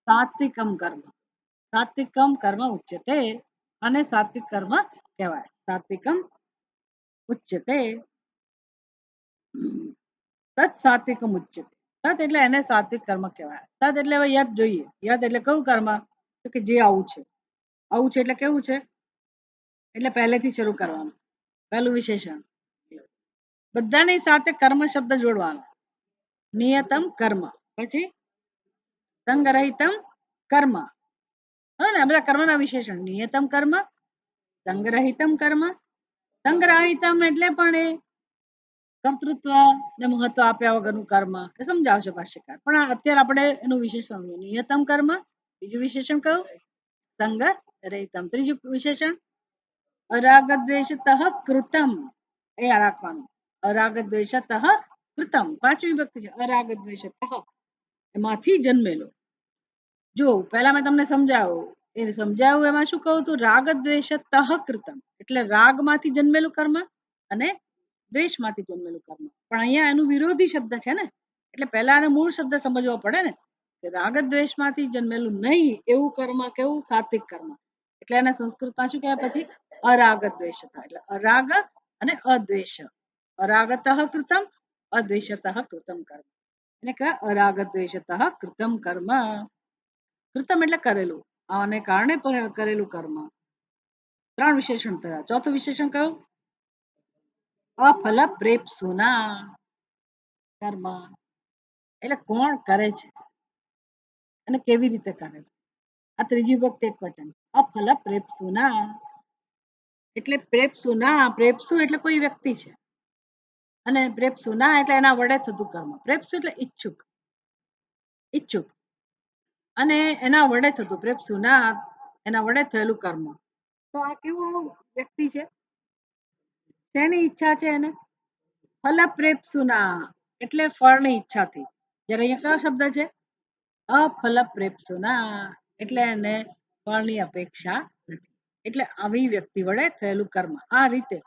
સાત્વિકમ કર્મ. સાત્વિકમ કર્મ ઉચ્યતે, અને સાત્વિક કર્મ કહેવાય. સાત્વિકમ ઉચ્યતે તત સાત્વિકમ ઉચ્યતે. તત એટલે એને સાત્વિક કર્મ કહેવાય. તત એટલે હવે યત જોઈએ. યત એટલે કયું કર્મ? તો કે જે આવું છે. આવું છે એટલે કેવું છે? એટલે પહેલેથી શરૂ કરવાનું. પહેલું વિશેષણ. બધાની સાથે કર્મ શબ્દ જોડવાનો. નિયતમ કર્મ, પછી સંગરહિતમ કર્મ. હા ને, આ બધા કર્મના વિશેષણ. નિયતમ કર્મ, સંગ્રહિતમ કર્મ. સંગ્રહિતમ એટલે પણ એ કર્તૃત્વ ને મહત્વ આપ્યા વગરનું કર્મ, એ સમજાવશે ભાષ્યકાર. પણ અત્યારે આપણે એનું વિશેષણ સમજીએ. નિયતમ કર્મ, બીજું વિશેષણ કયું? સંગરહિતમ. ત્રીજું વિશેષણ અરાગ દ્વેષતઃ કૃતમ, એ રાખવાનું. અરાગ દ્વેષતઃ કૃતમ, પાંચમી વિભક્તિ છે. અરાગ દ્વેષતઃ, એમાંથી જન્મેલો. જો પહેલા મેં તમને સમજાવ્યું, એ સમજાવ્યું એમાં શું કહું તું? રાગ દ્વેષતઃ કૃતમ એટલે રાગમાંથી જન્મેલું કર્મ અને દ્વેષમાંથી જન્મેલું કર્મ. પણ અહીંયા એનું વિરોધી શબ્દ છે ને, એટલે પહેલા એનો મૂળ શબ્દ સમજવો પડે ને, કે રાગ દ્વેષમાંથી જન્મેલું નહીં એવું કર્મ કેવું? સાત્વિક કર્મ. એટલે એને સંસ્કૃતમાં શું કહેવાય પછી? અરાગ દ્વેષતા. એટલે અરાગ અને અદ્વેષ. અરાગતઃ કૃતમ, અદ્વેષતઃ કૃતમ કર્મ. એને કહેવાય અરાગ દ્વેષતઃ કૃતમ કર્મ. કૃતમ એટલે કરેલું, આને કારણે કરેલું કર્મ. ત્રણ વિશેષણ થયા. ચોથું વિશેષણ કયું? અફલ પ્રેપ્સુના કર્મ. એટલે કોણ કરે છે અને કેવી રીતે કરે છે. આ ત્રીજી વખત એક વચન. અફલ પ્રેપ્સુના એટલે પ્રેપ્સુના, પ્રેપ્સુ એટલે કોઈ વ્યક્તિ છે, અને પ્રેપ્સુના એટલે એના વડે થતું કર્મ. પ્રેપ્સુ એટલે ઈચ્છુક, ઈચ્છુક, અને એના વડે થતું. પ્રેપ્સુના એના વડે થયેલું કર્મ. તો આ કેવું વ્યક્તિ છે? શેની ઈચ્છા છે એને? ફલ પ્રેપ્સુના એટલે ફળની ઈચ્છાથી. જ્યારે અહીંયા કયો શબ્દ છે? અફલ પ્રેપ્સુના એટલે એને ફળની અપેક્ષા નથી. એટલે આવી વ્યક્તિ વડે થયેલું કર્મ. આ રીતે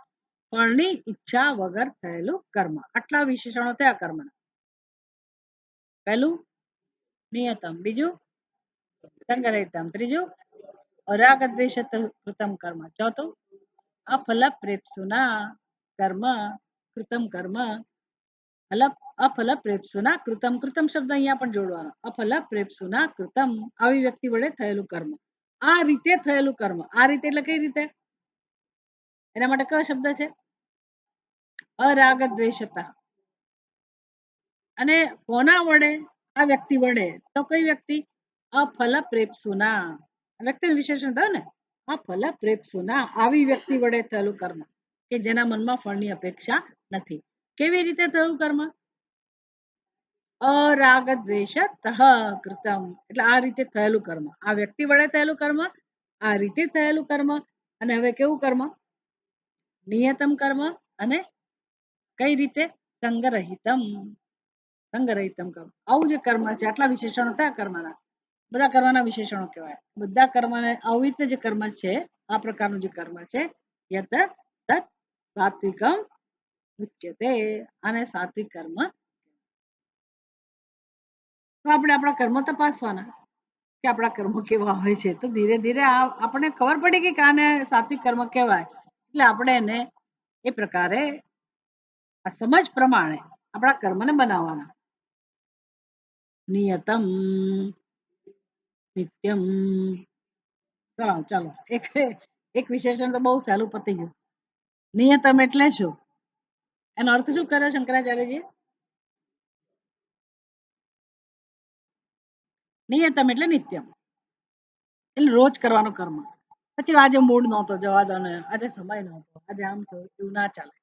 ફળની ઈચ્છા વગર થયેલું કર્મ. આટલા વિશેષણો થયા કર્મના. પહેલું નિયતમ, બીજું સંગ્રહિતમ, ત્રીજું અરાગ દ્વેષત કૃતમ કર્મ, ચોથું અફલ પ્રેપ્સુના કર્મ કૃતમ કર્મ. અફલ પ્રેપ્સુના કૃતમ, કૃતમ શબ્દ અહીંયા પણ જોડવાનો. અફલ પ્રેપ્સુના કૃતમ, આવી વ્યક્તિ વડે થયેલું કર્મ. આ રીતે થયેલું કર્મ. આ રીતે એટલે કઈ રીતે? એના માટે કયો શબ્દ છે? અરાગ દ્વેષતા. અને કોના વડે? આ વ્યક્તિ વડે. તો કઈ વ્યક્તિ? અફલ પ્રેપ્સુના. વ્યક્તિ વિશેષણ થયું ને. અફલ પ્રેપ્સુના, આવી વ્યક્તિ વડે થયેલું કર્મ કે જેના મનમાં ફળની અપેક્ષા નથી. કેવી રીતે થયું કર્મ? અરાગ દ્વેષ કૃતમ એટલે આ રીતે થયેલું કર્મ. આ વ્યક્તિ વડે થયેલું કર્મ, આ રીતે થયેલું કર્મ. અને હવે કેવું કર્મ? નિયતમ કર્મ, અને કઈ રીતે? સંગ્રહિતમ. સંગ્રહિતમ કર્મ. આવું જે કર્મ છે, આટલા વિશેષણો થયા કર્મના. બધા કર્મના વિશેષણો કહેવાય. બધા કર્મને આવી રીતે જે કર્મ છે, આ પ્રકારનું જે કર્મ છે, યત તત સાત્વિકમ ઉચ્યતે, અને સાત્વિક કર્મ. તો આપણે આપણા કર્મો તપાસવાના કે આપણા કર્મો કેવા હોય છે. તો ધીરે ધીરે આપણને ખબર પડી ગઈ કે આને સાત્વિક કર્મ કહેવાય. એટલે આપણે એને એ પ્રકારે આ સમજ પ્રમાણે આપણા કર્મને બનાવવાના. નિયતમ નિત્યમ. ચાલો ચાલો, એક વિશેષણ તો બહુ સહેલું પતી ગયું. નિયતમ એટલે શું? એનો અર્થ શું કરે શંકરાચાર્યજી? નિયતમ એટલે નિત્યમ, એટલે રોજ કરવાનું કર્મ. પછી આજે મૂડ નહોતો, જવા દો ને, આજે સમય નહોતો, આજે આમ થયું, એવું ના ચાલે.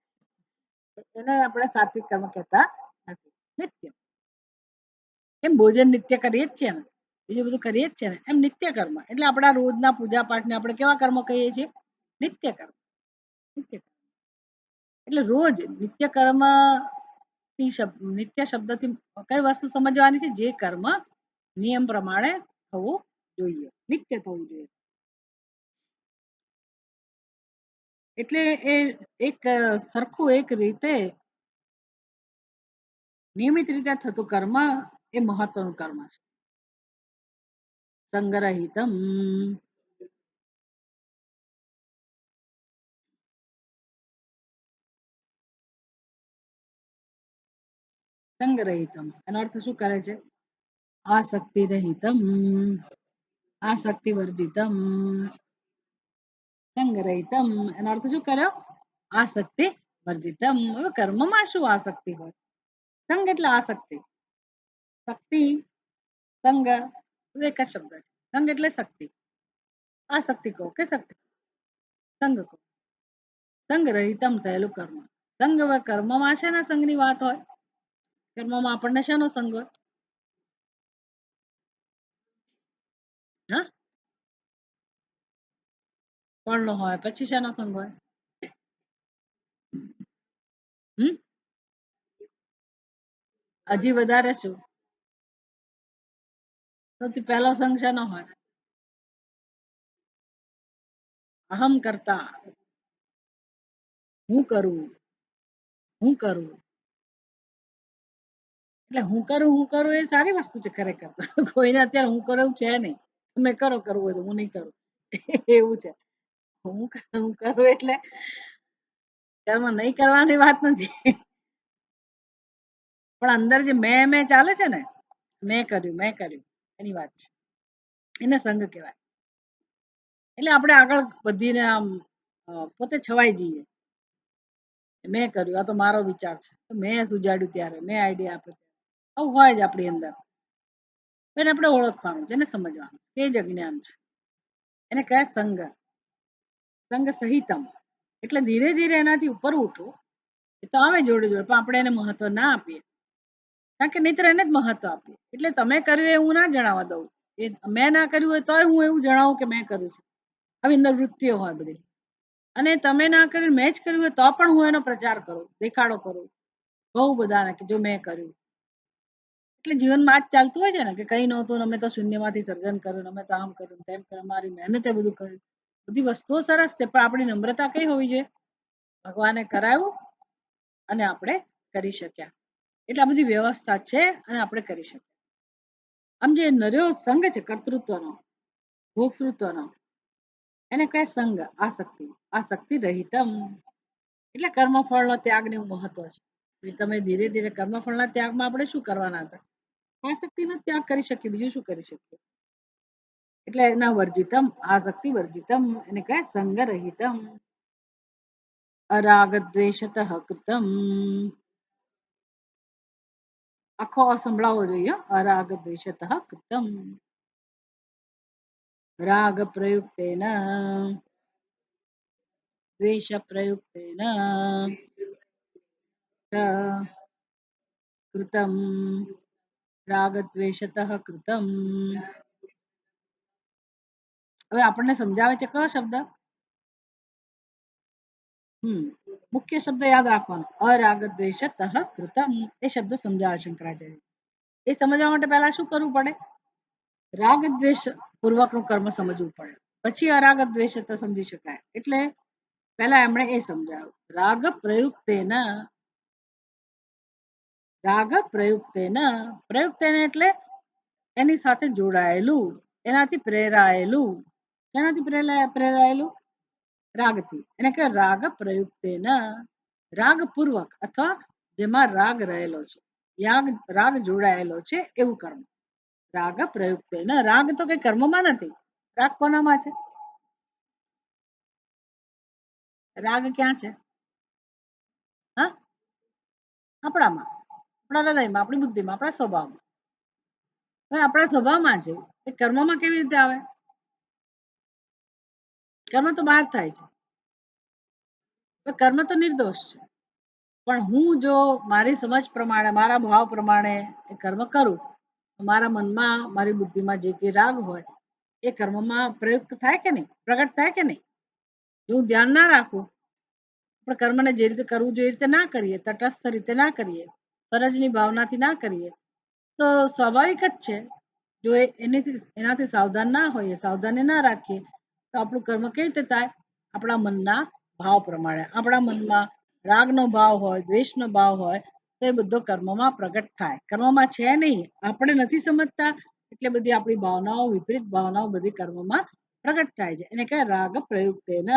એને આપણે સાત્વિક કર્મ કહેતા નથી. નિત્ય. એમ ભોજન નિત્ય કરીએ જ છીએ ને, બીજું બધું કરીએ જ છે ને, એમ નિત્ય કર્મ એટલે આપણા રોજના પૂજા પાઠને આપણે કેવા કર્મ કહીએ છીએ? નિત્ય કર્મ. નિત્ય કર્મ એટલે રોજ નિત્ય કર્મ. નિત્ય શબ્દથી કઈ વસ્તુ સમજવાની છે? જે કર્મ નિયમ પ્રમાણે થવું જોઈએ, નિત્ય થવું જોઈએ. એટલે એ એક સરખું એક રીતે નિયમિત રીતે થતું કર્મ એ મહત્વનું કર્મ છે. સંગરહિતમ. સંગરહિતમ એનો અર્થ શું કરે છે? આસક્તિ રહિતમ, આસક્તિ વર્જિતમ. સંગરહિતમ એનો અર્થ શું કર્યો? આસક્તિ વર્જિતમ. હવે કર્મમાં શું આસક્તિ હોય? સંગ એટલે આસક્તિ, શક્તિ, સંગ એક જ શબ્દ છે. સંગ એટલે શક્તિ, આસક્તિ કહો કે શક્તિ, સંગ કહો. સંગ રહિતમ થયેલું કર્મ. સંગ કર્મમાં શેના સંગની વાત હોય? કર્મમાં આપણને શેનો સંગ હોય? હા, ફળનો હોય. પછી શેનો સંગ હોય? હમ, હજી વધારે શું? સૌથી પહેલો સંગ શેનો હોય? અહમ કરતા, હું કરું, હું કરું. એટલે હું કરું એ સારી વસ્તુ છે ખરેખર. કોઈને અત્યારે હું કરું એવું છે નહીં. તમે કરો કરવું હોય તો હું નહીં કરું. એવું છે. હું કરું એટલે કર્મ નહીં કરવાની વાત નથી. પણ અંદર જે મેં ચાલે છે ને, મેં કર્યું એની વાત છે. એને સંગ કહેવાય. એટલે આપણે આગળ વધીને આમ પોતે છવાઈ જઈએ. મેં કર્યું, આ તો મારો વિચાર છે. તો મેં સુજાડ્યું ત્યારે, મેં આઈડિયા આપ્યો. આવું હોય જ આપણી અંદર. એને આપણે ઓળખવાનું છે, એને સમજવાનું. એ જ અજ્ઞાન છે. એને કહે સંગ. સંગ સહિતમ એટલે ધીરે ધીરે એનાથી ઉપર ઉઠો. એ તો આવે જોડે જોડે, પણ આપણે એને મહત્વ ના આપીએ. કારણ કે નહીતર એને જ મહત્વ આપીએ. એટલે તમે કર્યું એ હું ના જણાવવા દઉં. એ મેં ના કર્યું હોય તોય હું એવું જણાવું કે મેં કર્યું છે. આવી અંદર વૃત્તિઓ હોય બધી. અને તમે ના કર્યું, મેં જ કર્યું હોય તો પણ હું એનો પ્રચાર કરું, દેખાડો કરું બહુ બધાને કે જો મેં કર્યું. એટલે જીવનમાં આ જ ચાલતું હોય છે ને કે કઈ નહોતું, અમે તો શૂન્યમાંથી સર્જન કર્યું, અમે તો આમ કર્યું, તેમ કર્યું, અમારી મહેનતે બધું કર્યું. બધી વસ્તુઓ સરસ છે, પણ આપણી નમ્રતા કઈ હોવી જોઈએ? ભગવાને કરાયું અને આપણે કરી શક્યા. એટલે આ બધી વ્યવસ્થા છે અને આપણે કરી શકીએ. આમ જે નર્યો સંઘ છે કર્તૃત્વનો, ભોક્તૃત્વનો, એને કહે સંઘ. આસક્તિ, આસક્તિ રહિતમ એટલે કર્મફળનો ત્યાગનું મહત્વ છે. તમે ધીરે ધીરે કર્મફળના ત્યાગમાં આપણે શું કરવાના હતા? આસક્તિનો ત્યાગ કરી શકીએ, બીજું શું કરી શકીએ? એટલે એના વર્જિતમ, આસક્તિ વર્જિતમ એને કહે સંગ રહિતમ. અરાગ દ્વેષતઃ કૃતમ. આખો સંભળાવવો જોઈએ. અરાગ દ્વેષતઃ કૃતમ. રાગ પ્રયુક્તેન, દ્વેષ પ્રયુક્તેન કૃતમ. રાગ દ્વેષતઃ કૃતમ. હવે આપણને સમજાવે છે કયો શબ્દ? મુખ્ય શબ્દ યાદ રાખવાનો. અરાગ દ્વેષતઃ કૃતમ એ શબ્દ સમજાવે શંકરાચાર્ય. એ સમજવા માટે પહેલા શું કરવું પડે? રાગ દ્વેષ પૂર્વકનું કર્મ સમજવું પડે. પછી અરાગ દ્વેષ સમજી શકાય. એટલે પહેલા એમણે એ સમજાવ્યું. રાગ પ્રયુક્તેન, રાગ પ્રયુક્તેન, પ્રયુક્તેન એટલે એની સાથે જોડાયેલું, એનાથી પ્રેરાયેલું. એનાથી પ્રેરાયેલું? રાગથી. એને કે રાગ પ્રયુક્તેન, રાગ પૂર્વક અથવા જેમાં રાગ રહેલો છે, રાગ જોડાયેલો છે એવું કર્મ. રાગ પ્રયુક્તેન. રાગ તો કઈ કર્મમાં નથી. રાગ કોનામાં છે? રાગ ક્યાં છે? હા, આપણામાં, આપણા હૃદયમાં, આપણી બુદ્ધિમાં, આપણા સ્વભાવમાં. હવે આપણા સ્વભાવમાં છે, એ કર્મમાં કેવી રીતે આવે? કર્મ તો બહાર થાય છે. કર્મ તો નિર્દોષ છે. પણ હું જો મારી સમજ પ્રમાણે, મારા ભાવ પ્રમાણે એ કર્મ કરું, મારા મનમાં, મારી બુદ્ધિમાં જે કે રાગ હોય એ કર્મમાં પ્રયુક્ત થાય કે નહીં? પ્રગટ થાય કે નહીં? જો હું ધ્યાન ના રાખું, પણ કર્મને જે રીતે કરવું જોઈએ એ રીતે ના કરીએ, તટસ્થ રીતે ના કરીએ, ફરજની ભાવનાથી ના કરીએ, તો સ્વાભાવિક જ છે. જો એનાથી સાવધાન ના હોઈએ, સાવધાની ના રાખીએ, તો આપણું કર્મ કેવી રીતે થાય? આપણા મનના ભાવ પ્રમાણે. આપણા મનમાં રાગનો ભાવ હોય, દ્વેષનો ભાવ હોય, તો એ બધો કર્મમાં પ્રગટ થાય. કર્મમાં છે નહીં, આપણે નથી સમજતા, એટલે બધી આપણી ભાવનાઓ વિપરીત ભાવનાઓ બધી કર્મમાં પ્રગટ થાય છે એને કહેવાય રાગ પ્રયુક્તેન.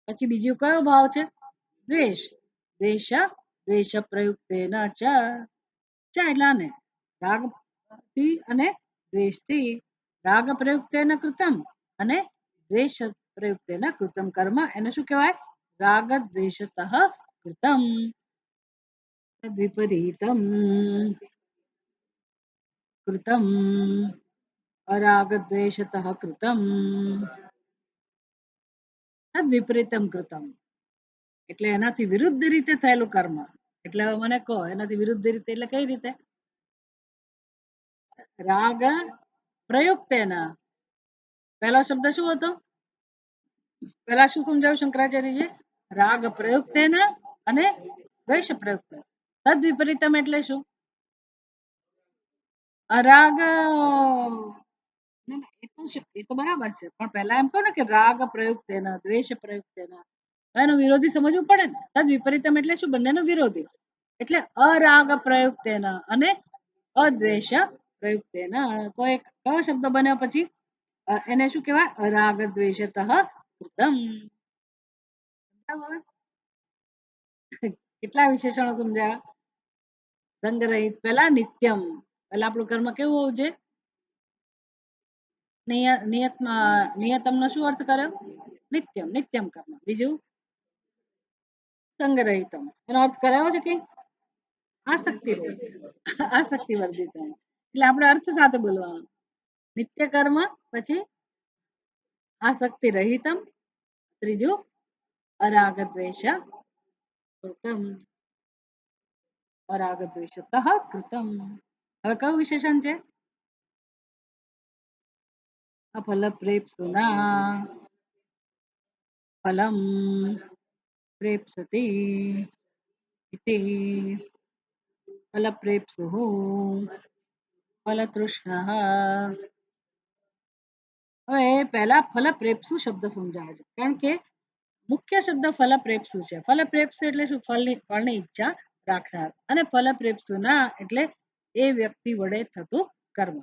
પછી બીજું કયો ભાવ છે? દ્વેષ. દ્વેષ દ્વેષ પ્રયુક્તેન ચ એટલે આને રાગથી અને દ્વેષથી રાગ પ્રયુક્તેન કૃતમ અને દ્વેષ પ્રયુક્તેન કૃતમ કર્મ એને શું કહેવાય? રાગ દ્વેષતઃ કૃતમ તદ્વિપરીતમ કૃતમ અરાગ દ્વેષતઃ કૃતમ તદ્વિપરીતમ કૃતમ એટલે એનાથી વિરુદ્ધ રીતે થયેલું કર્મ. એટલે હવે મને કહો એનાથી વિરુદ્ધ રીતે એટલે કઈ રીતે? રાગ પ્રયુક્તેના પહેલો શબ્દ શું હતો? પહેલા શું સમજાવ્યું શંકરાચાર્યજી? રાગ પ્રયુક્તેના અને દ્વેષ પ્રયુક્ત. તદ વિપરીતમ એટલે શું? અરાગ એ તો બરાબર છે પણ પહેલા એમ કહો ને કે રાગ પ્રયુક્તેના દ્વેષ પ્રયુક્તેના એનું વિરોધી સમજવું પડે ને. તદ વિપરીતમ એટલે શું? બંનેનું વિરોધી. એટલે અરાગ પ્રયુક્તેના અને અદ્વેષ પ્રયુક્તેના. તો એક કયો શબ્દ બન્યો પછી? એને શું કહેવાય? અરાગ દ્વેષતઃ કૃતમ. કેટલા વિશેષણો સમજાયા? સંગ્રહિત પહેલા નિત્યમ. પહેલા આપણું કર્મ કેવું હોવું જોઈએ? નિયતમ નો શું અર્થ કર્યો? નિત્યમ. નિત્યમ કર્મ. બીજું સંગ્રહિતમ એનો અર્થ કરાયો છે કે આસક્તિ રહી. આસક્તિ વર્જિત. એટલે આપણે અર્થ સાથે બોલવાનું. નિત્ય કર્મ પછી આસક્તિ રહિતમ ત્રીજું અરાગ દ્વેષ કૃતમ અરાગ દ્વેષતઃ કૃતમ. હવે કયું વિશેષણ છે? અફલ પ્રેપ્સુના ફલમ પ્રેપ્સતિ ઇતિ ફલ પ્રેપ્સુઃ ફલતૃષ્ણઃ. હવે પહેલા ફલ પ્રેપ્સુ શબ્દ સમજાય છે કારણ કે મુખ્ય શબ્દ ફલ પ્રેપ્સુ છે. ફલ પ્રેપ્સુ એટલે શું? ફળની ઈચ્છા રાખનાર. અને ફલ પ્રેપ્સુ ના એટલે એ વ્યક્તિ વડે થતું કર્મ.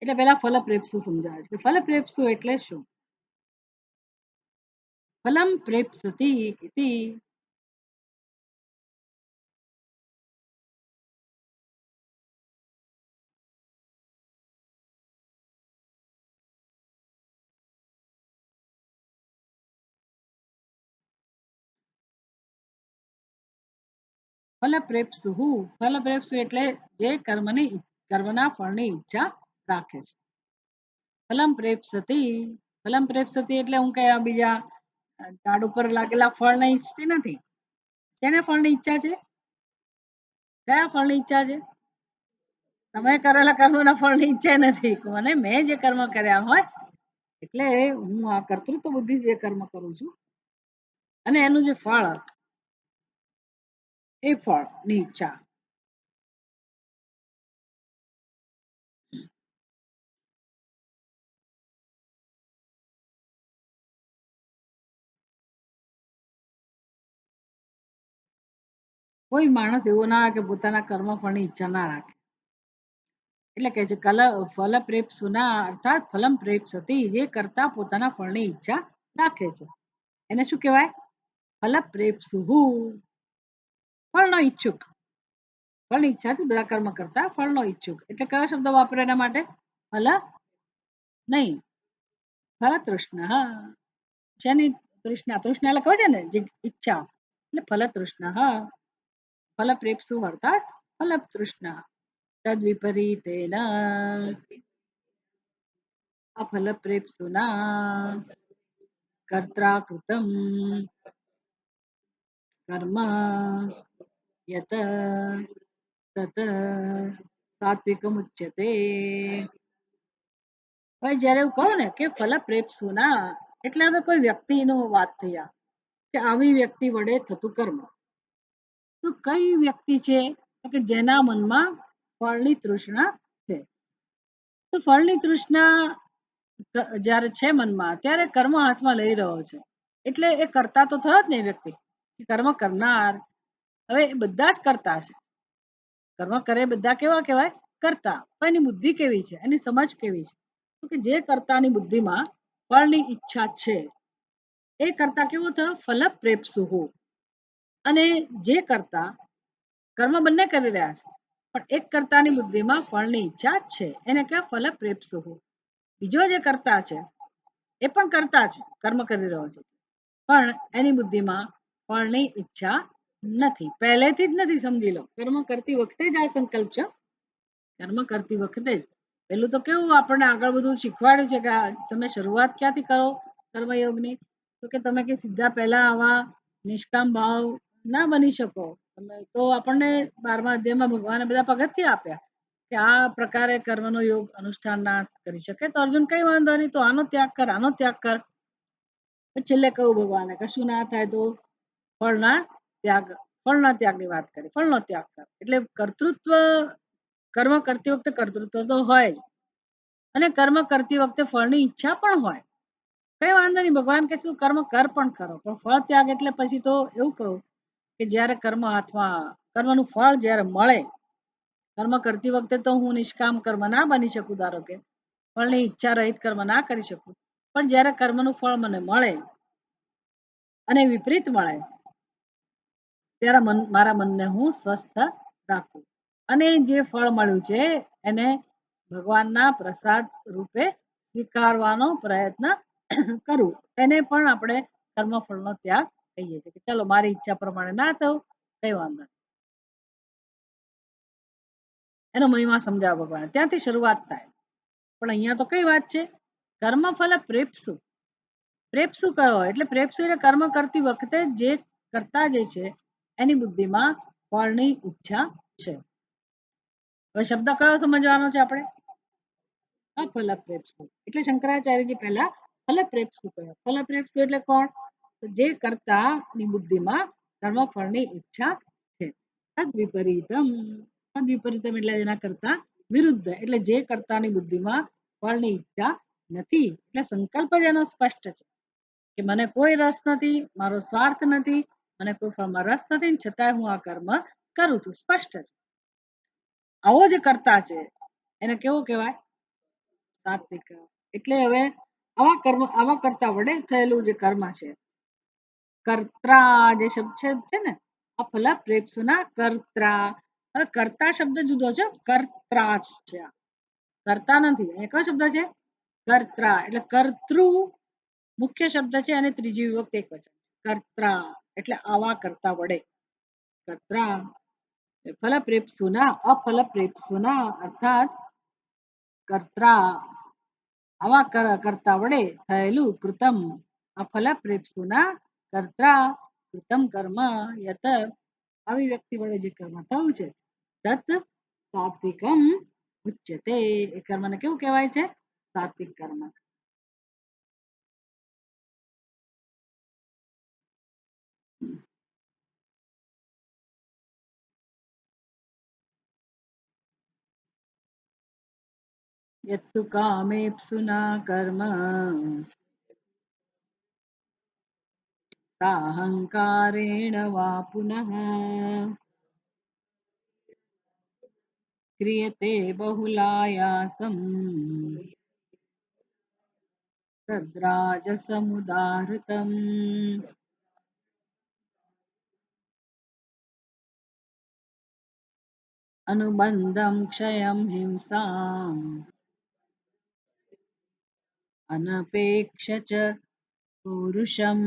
એટલે પેલા ફલ પ્રેપ્સુ સમજાવે છે કે ફલ પ્રેપ્સુ એટલે શું? ફલમ પ્રેપ્સતિ ઇતિ ફલપ્રેપ્સુ. ફલપ્રેપ્સુ એટલે જે કર્મના ફળની ઈચ્છા રાખે છે. ફલમ પ્રેપ્સતિ. ફલમ પ્રેપ્સતિ એટલે હું કયા બીજા ઝાડ ઉપર લાગેલા ફળને ઈચ્છતી નથી. શેને ફળની ઈચ્છા છે? કયા ફળની ઈચ્છા છે? તમે કરેલા કર્મના ફળની ઈચ્છા નથી. મને મેં જે કર્મ કર્યા હોય એટલે હું આ કર્તૃત્વ બુદ્ધિ જે કર્મ કરું છું અને એનું જે ફળ એ ફળની ઈચ્છા. કોઈ માણસ એવો ના કે પોતાના કર્મ ફળની ઈચ્છા ના રાખે. એટલે કે છે ફલ પ્રેપ્સુના અર્થાત ફલમ પ્રેપ્સતિ જે કરતા પોતાના ફળની ઈચ્છા રાખે છે એને શું કહેવાય? ફલ પ્રેપ્સુઃ ફળનો ઈચ્છુક. ફળની ઈચ્છાથી બધા કર્મ કરતા ફળનો ઈચ્છુક. એટલે કયો શબ્દ વાપરો એના માટે? ફલ નહીં ફલ તૃષ્ણ. શેની તૃષ્ણા? તૃષ્ણા એટલે કહે છે ને જે ઈચ્છા એટલે ફલ તૃષ્ણ. ફલ પ્રેપ્સુ અર્થાત ફલ તૃષ્ણા. તદ વિપરીતેન અફલ પ્રેપ્સુના કર્ત્રા કૃતમ કર્મ યત તત સાત્વિકમ ઉચ્યતે. હવે જ્યારે એવું કહું ને કે ફલ પ્રેપ્સુના એટલે હવે કોઈ વ્યક્તિનો વાત થઈ આ કે આવી વ્યક્તિ વડે થતું કર્મ. તો કઈ વ્યક્તિ છે? કે જેના મનમાં ફળની તૃષ્ણા છે. તો ફળની તૃષ્ણા જ્યારે છે મનમાં ત્યારે કર્મ હાથમાં લઈ રહ્યો છે એટલે એ કરતા તો થયો જ ને વ્યક્તિ. કર્મ કરનાર હવે બધા જ કરતા છે. કર્મ કરે બધા કેવા કહેવાય? કરતા પણ એની બુદ્ધિ કેવી છે, એની સમજ કેવી છે? તો કે જે કર્તાની બુદ્ધિમાં ફળની ઈચ્છા છે એ કરતા કેવો થયો ફલ પ્રેપ્સુહુ. અને જે કરતા કર્મ બંને કરી રહ્યા છે પણ એક કર્તાની બુદ્ધિમાં ફળની ઈચ્છા છે એને કહેવાય ફલ પ્રેપ્સુહુ. બીજો જે કરતા છે એ પણ કરતા છે, કર્મ કરી રહ્યો છે પણ એની બુદ્ધિમાં ફળની ઈચ્છા નથી, પહેલેથી જ નથી. સમજી લો, કર્મ કરતી વખતે જ આ સંકલ્પ છે. કર્મ કરતી વખતે જ પેલું તો કેવું આપણને આગળ બધું શીખવાડ્યું છે કે તમે શરૂઆત ક્યાંથી કરો કર્મયોગની, તો કે તમે કે સીધા પહેલા આવા નિષ્કામ ભાવ ના બની શકો. તમે તો આપણને 12મા અધ્યાયમાં ભગવાને બધા પગથિયા આપ્યા કે આ પ્રકારે કર્મનો યોગ અનુષ્ઠાન ના કરી શકે તો અર્જુન કઈ વાંધો નહીં, તો આનો ત્યાગ કર, આનો ત્યાગ કર. છેલ્લે કહ્યું ભગવાને કશું ના થાય તો ફળના ત્યાગ, ફળના ત્યાગની વાત કરી, ફળનો ત્યાગ કર. એટલે કર્તૃત્વ, કર્મ કરતી વખતે કર્તૃત્વ તો હોય જ અને કર્મ કરતી વખતે ફળની ઈચ્છા પણ હોય. કઈ વાંધો નહીં, ભગવાન કે શું કર્મ કર પણ ખરો પણ ફળ ત્યાગ એટલે પછી તો એવું કહું કે જ્યારે કર્મ હાથમાં, કર્મનું ફળ જ્યારે મળે, કર્મ કરતી વખતે તો હું નિષ્કામ કર્મ ના બની શકું, ધારો કે ફળની ઈચ્છા રહિત કર્મ ના કરી શકું, પણ જ્યારે કર્મનું ફળ મને મળે અને વિપરીત મળે ત્યારે મારા મનને હું સ્વસ્થ રાખું અને જે ફળ મળ્યું છે એને ભગવાનના પ્રસાદ રૂપે સ્વીકારવાનો પ્રયત્ન કરું. એને પણ આપણે કર્મફળનો ત્યાગ કહીએ છીએ કે ચલો મારી ઈચ્છા પ્રમાણે ના થયું, કઈ વાંધો નહીં. એનો મહિમા સમજાવ ભગવાન, ત્યાંથી શરૂઆત થાય. પણ અહીંયા તો કઈ વાત છે, કર્મફલ પ્રેપ્સુ. પ્રેપ્સુ કયો એટલે પ્રેપ્સુ એટલે કર્મ કરતી વખતે જે કરતા જે છે એની બુદ્ધિમાં ફળની ઈચ્છા છે. હવે શબ્દ કયો સમજવાનો છે આપણે? અફલ પ્રેપ્સુ. એટલે શંકરાચાર્યજી પહેલા ફલ પ્રેપ્સુ કહ્યું. ફલ પ્રેપ્સુ એટલે કોણ? તો જે કરતા ની બુદ્ધિમાં કર્મફળની ઈચ્છા છે. તદ વિપરીતમ, તદ વિપરીતમ એટલે એના કરતા વિરુદ્ધ, એટલે જે કર્તાની બુદ્ધિમાં ફળની ઈચ્છા નથી, એટલે સંકલ્પ જ એનો સ્પષ્ટ છે કે મને કોઈ રસ નથી, મારો સ્વાર્થ નથી, મને કોઈ ફળમાં રસ નથી, છતાં હું આ કર્મ કરું છું, સ્પષ્ટ છે. આવો જે કરતા છે એને કેવો કહેવાય? સાત્વિક. એટલે હવે આવા કર્મ, આવા કરતા વડે થયેલું જે કર્મ છે, કર્ત્રા જે શબ્દ છે ને, અફલ પ્રેપ્સુના કર્ત્રા. હવે કર્તા શબ્દ જુદો છે, કર્ત્રા છે, કરતા નથી. એ કયો શબ્દ છે? કર્ત્રા. એટલે કર્તૃ મુખ્ય શબ્દ છે અને ત્રીજી વિભક્તિ એક વચન. કર્ત્રા એટલે આવા કરતા વડે. કર્ત્રા ફલ પ્રેપ્સુના, અફલ પ્રેપ્સુના અર્થાત કર્ત્રા આવા કરતા વડે થયેલું કૃતમ, અફલ પ્રેપ્સુના કર્ત્રા કૃતમ કર્મ યત, આવી વ્યક્તિ વડે જે કર્મ થયું છે તત સાત્વિકમ ઉચ્યતે. એ કર્મને કેવું કહેવાય છે? સાત્વિક કર્મ. યત્તુ કામેપ્સુના કર્મ સાહંકારેણ વા પુનઃ ક્રિયતે બહુલાયાસમ તદ્રાજસમુદાહૃતમ. અનુબંધમ ક્ષયમ હિંસામ અનપેક્ષ ચ પુરુષમ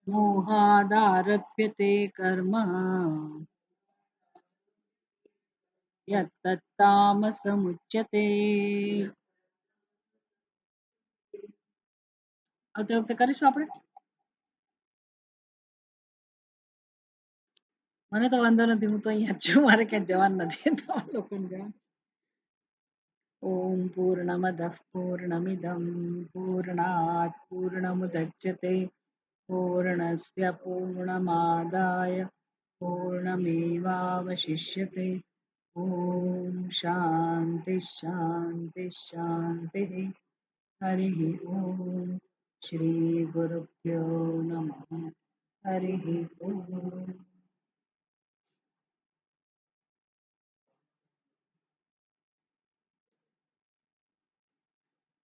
મોહાદારભ્યતે કર્મ યત્તત્તામસમુચ્યતે. આવતી વખતે કરીશું આપણે. મને તો વાંધો નથી, હું તો અહીંયા જ છું, મારે ક્યાંય જવાનું નથી. તમારે લોકોને જવાનું. ઓમ પૂર્ણમદઃ પૂર્ણમિદં પૂર્ણાત પૂર્ણમુદચ્યતે પૂર્ણસ્ય પૂર્ણમાદાય પૂર્ણમેવાવશિષ્યતે. ઓમ શાંતિ શાંતિ શાંતિ. હરિ ઓમ. શ્રી ગુરુભ્યો નમઃ. હરિ ઓમ.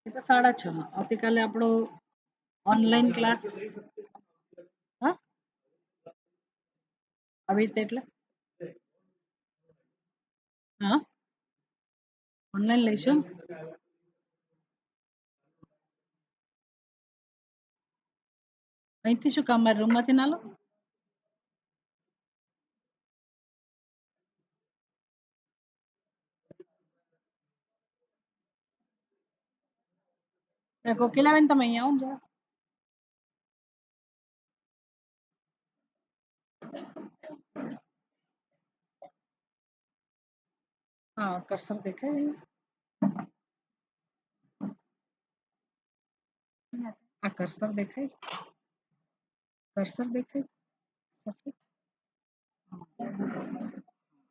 એ તો 6:30 માં આવતીકાલે આપણો ઓનલાઈન ક્લાસ. હા, આવી રીતે એટલે હા ઓનલાઈન લઈશું. અહીંથી શું કામ, મારા રૂમમાંથી ના લો? કોકિલાબેન તમે અહીંયા આવો ને જરા. હા કર્સર દેખાય? આ કર્સર દેખાય છે? કર્સર દેખાય છે?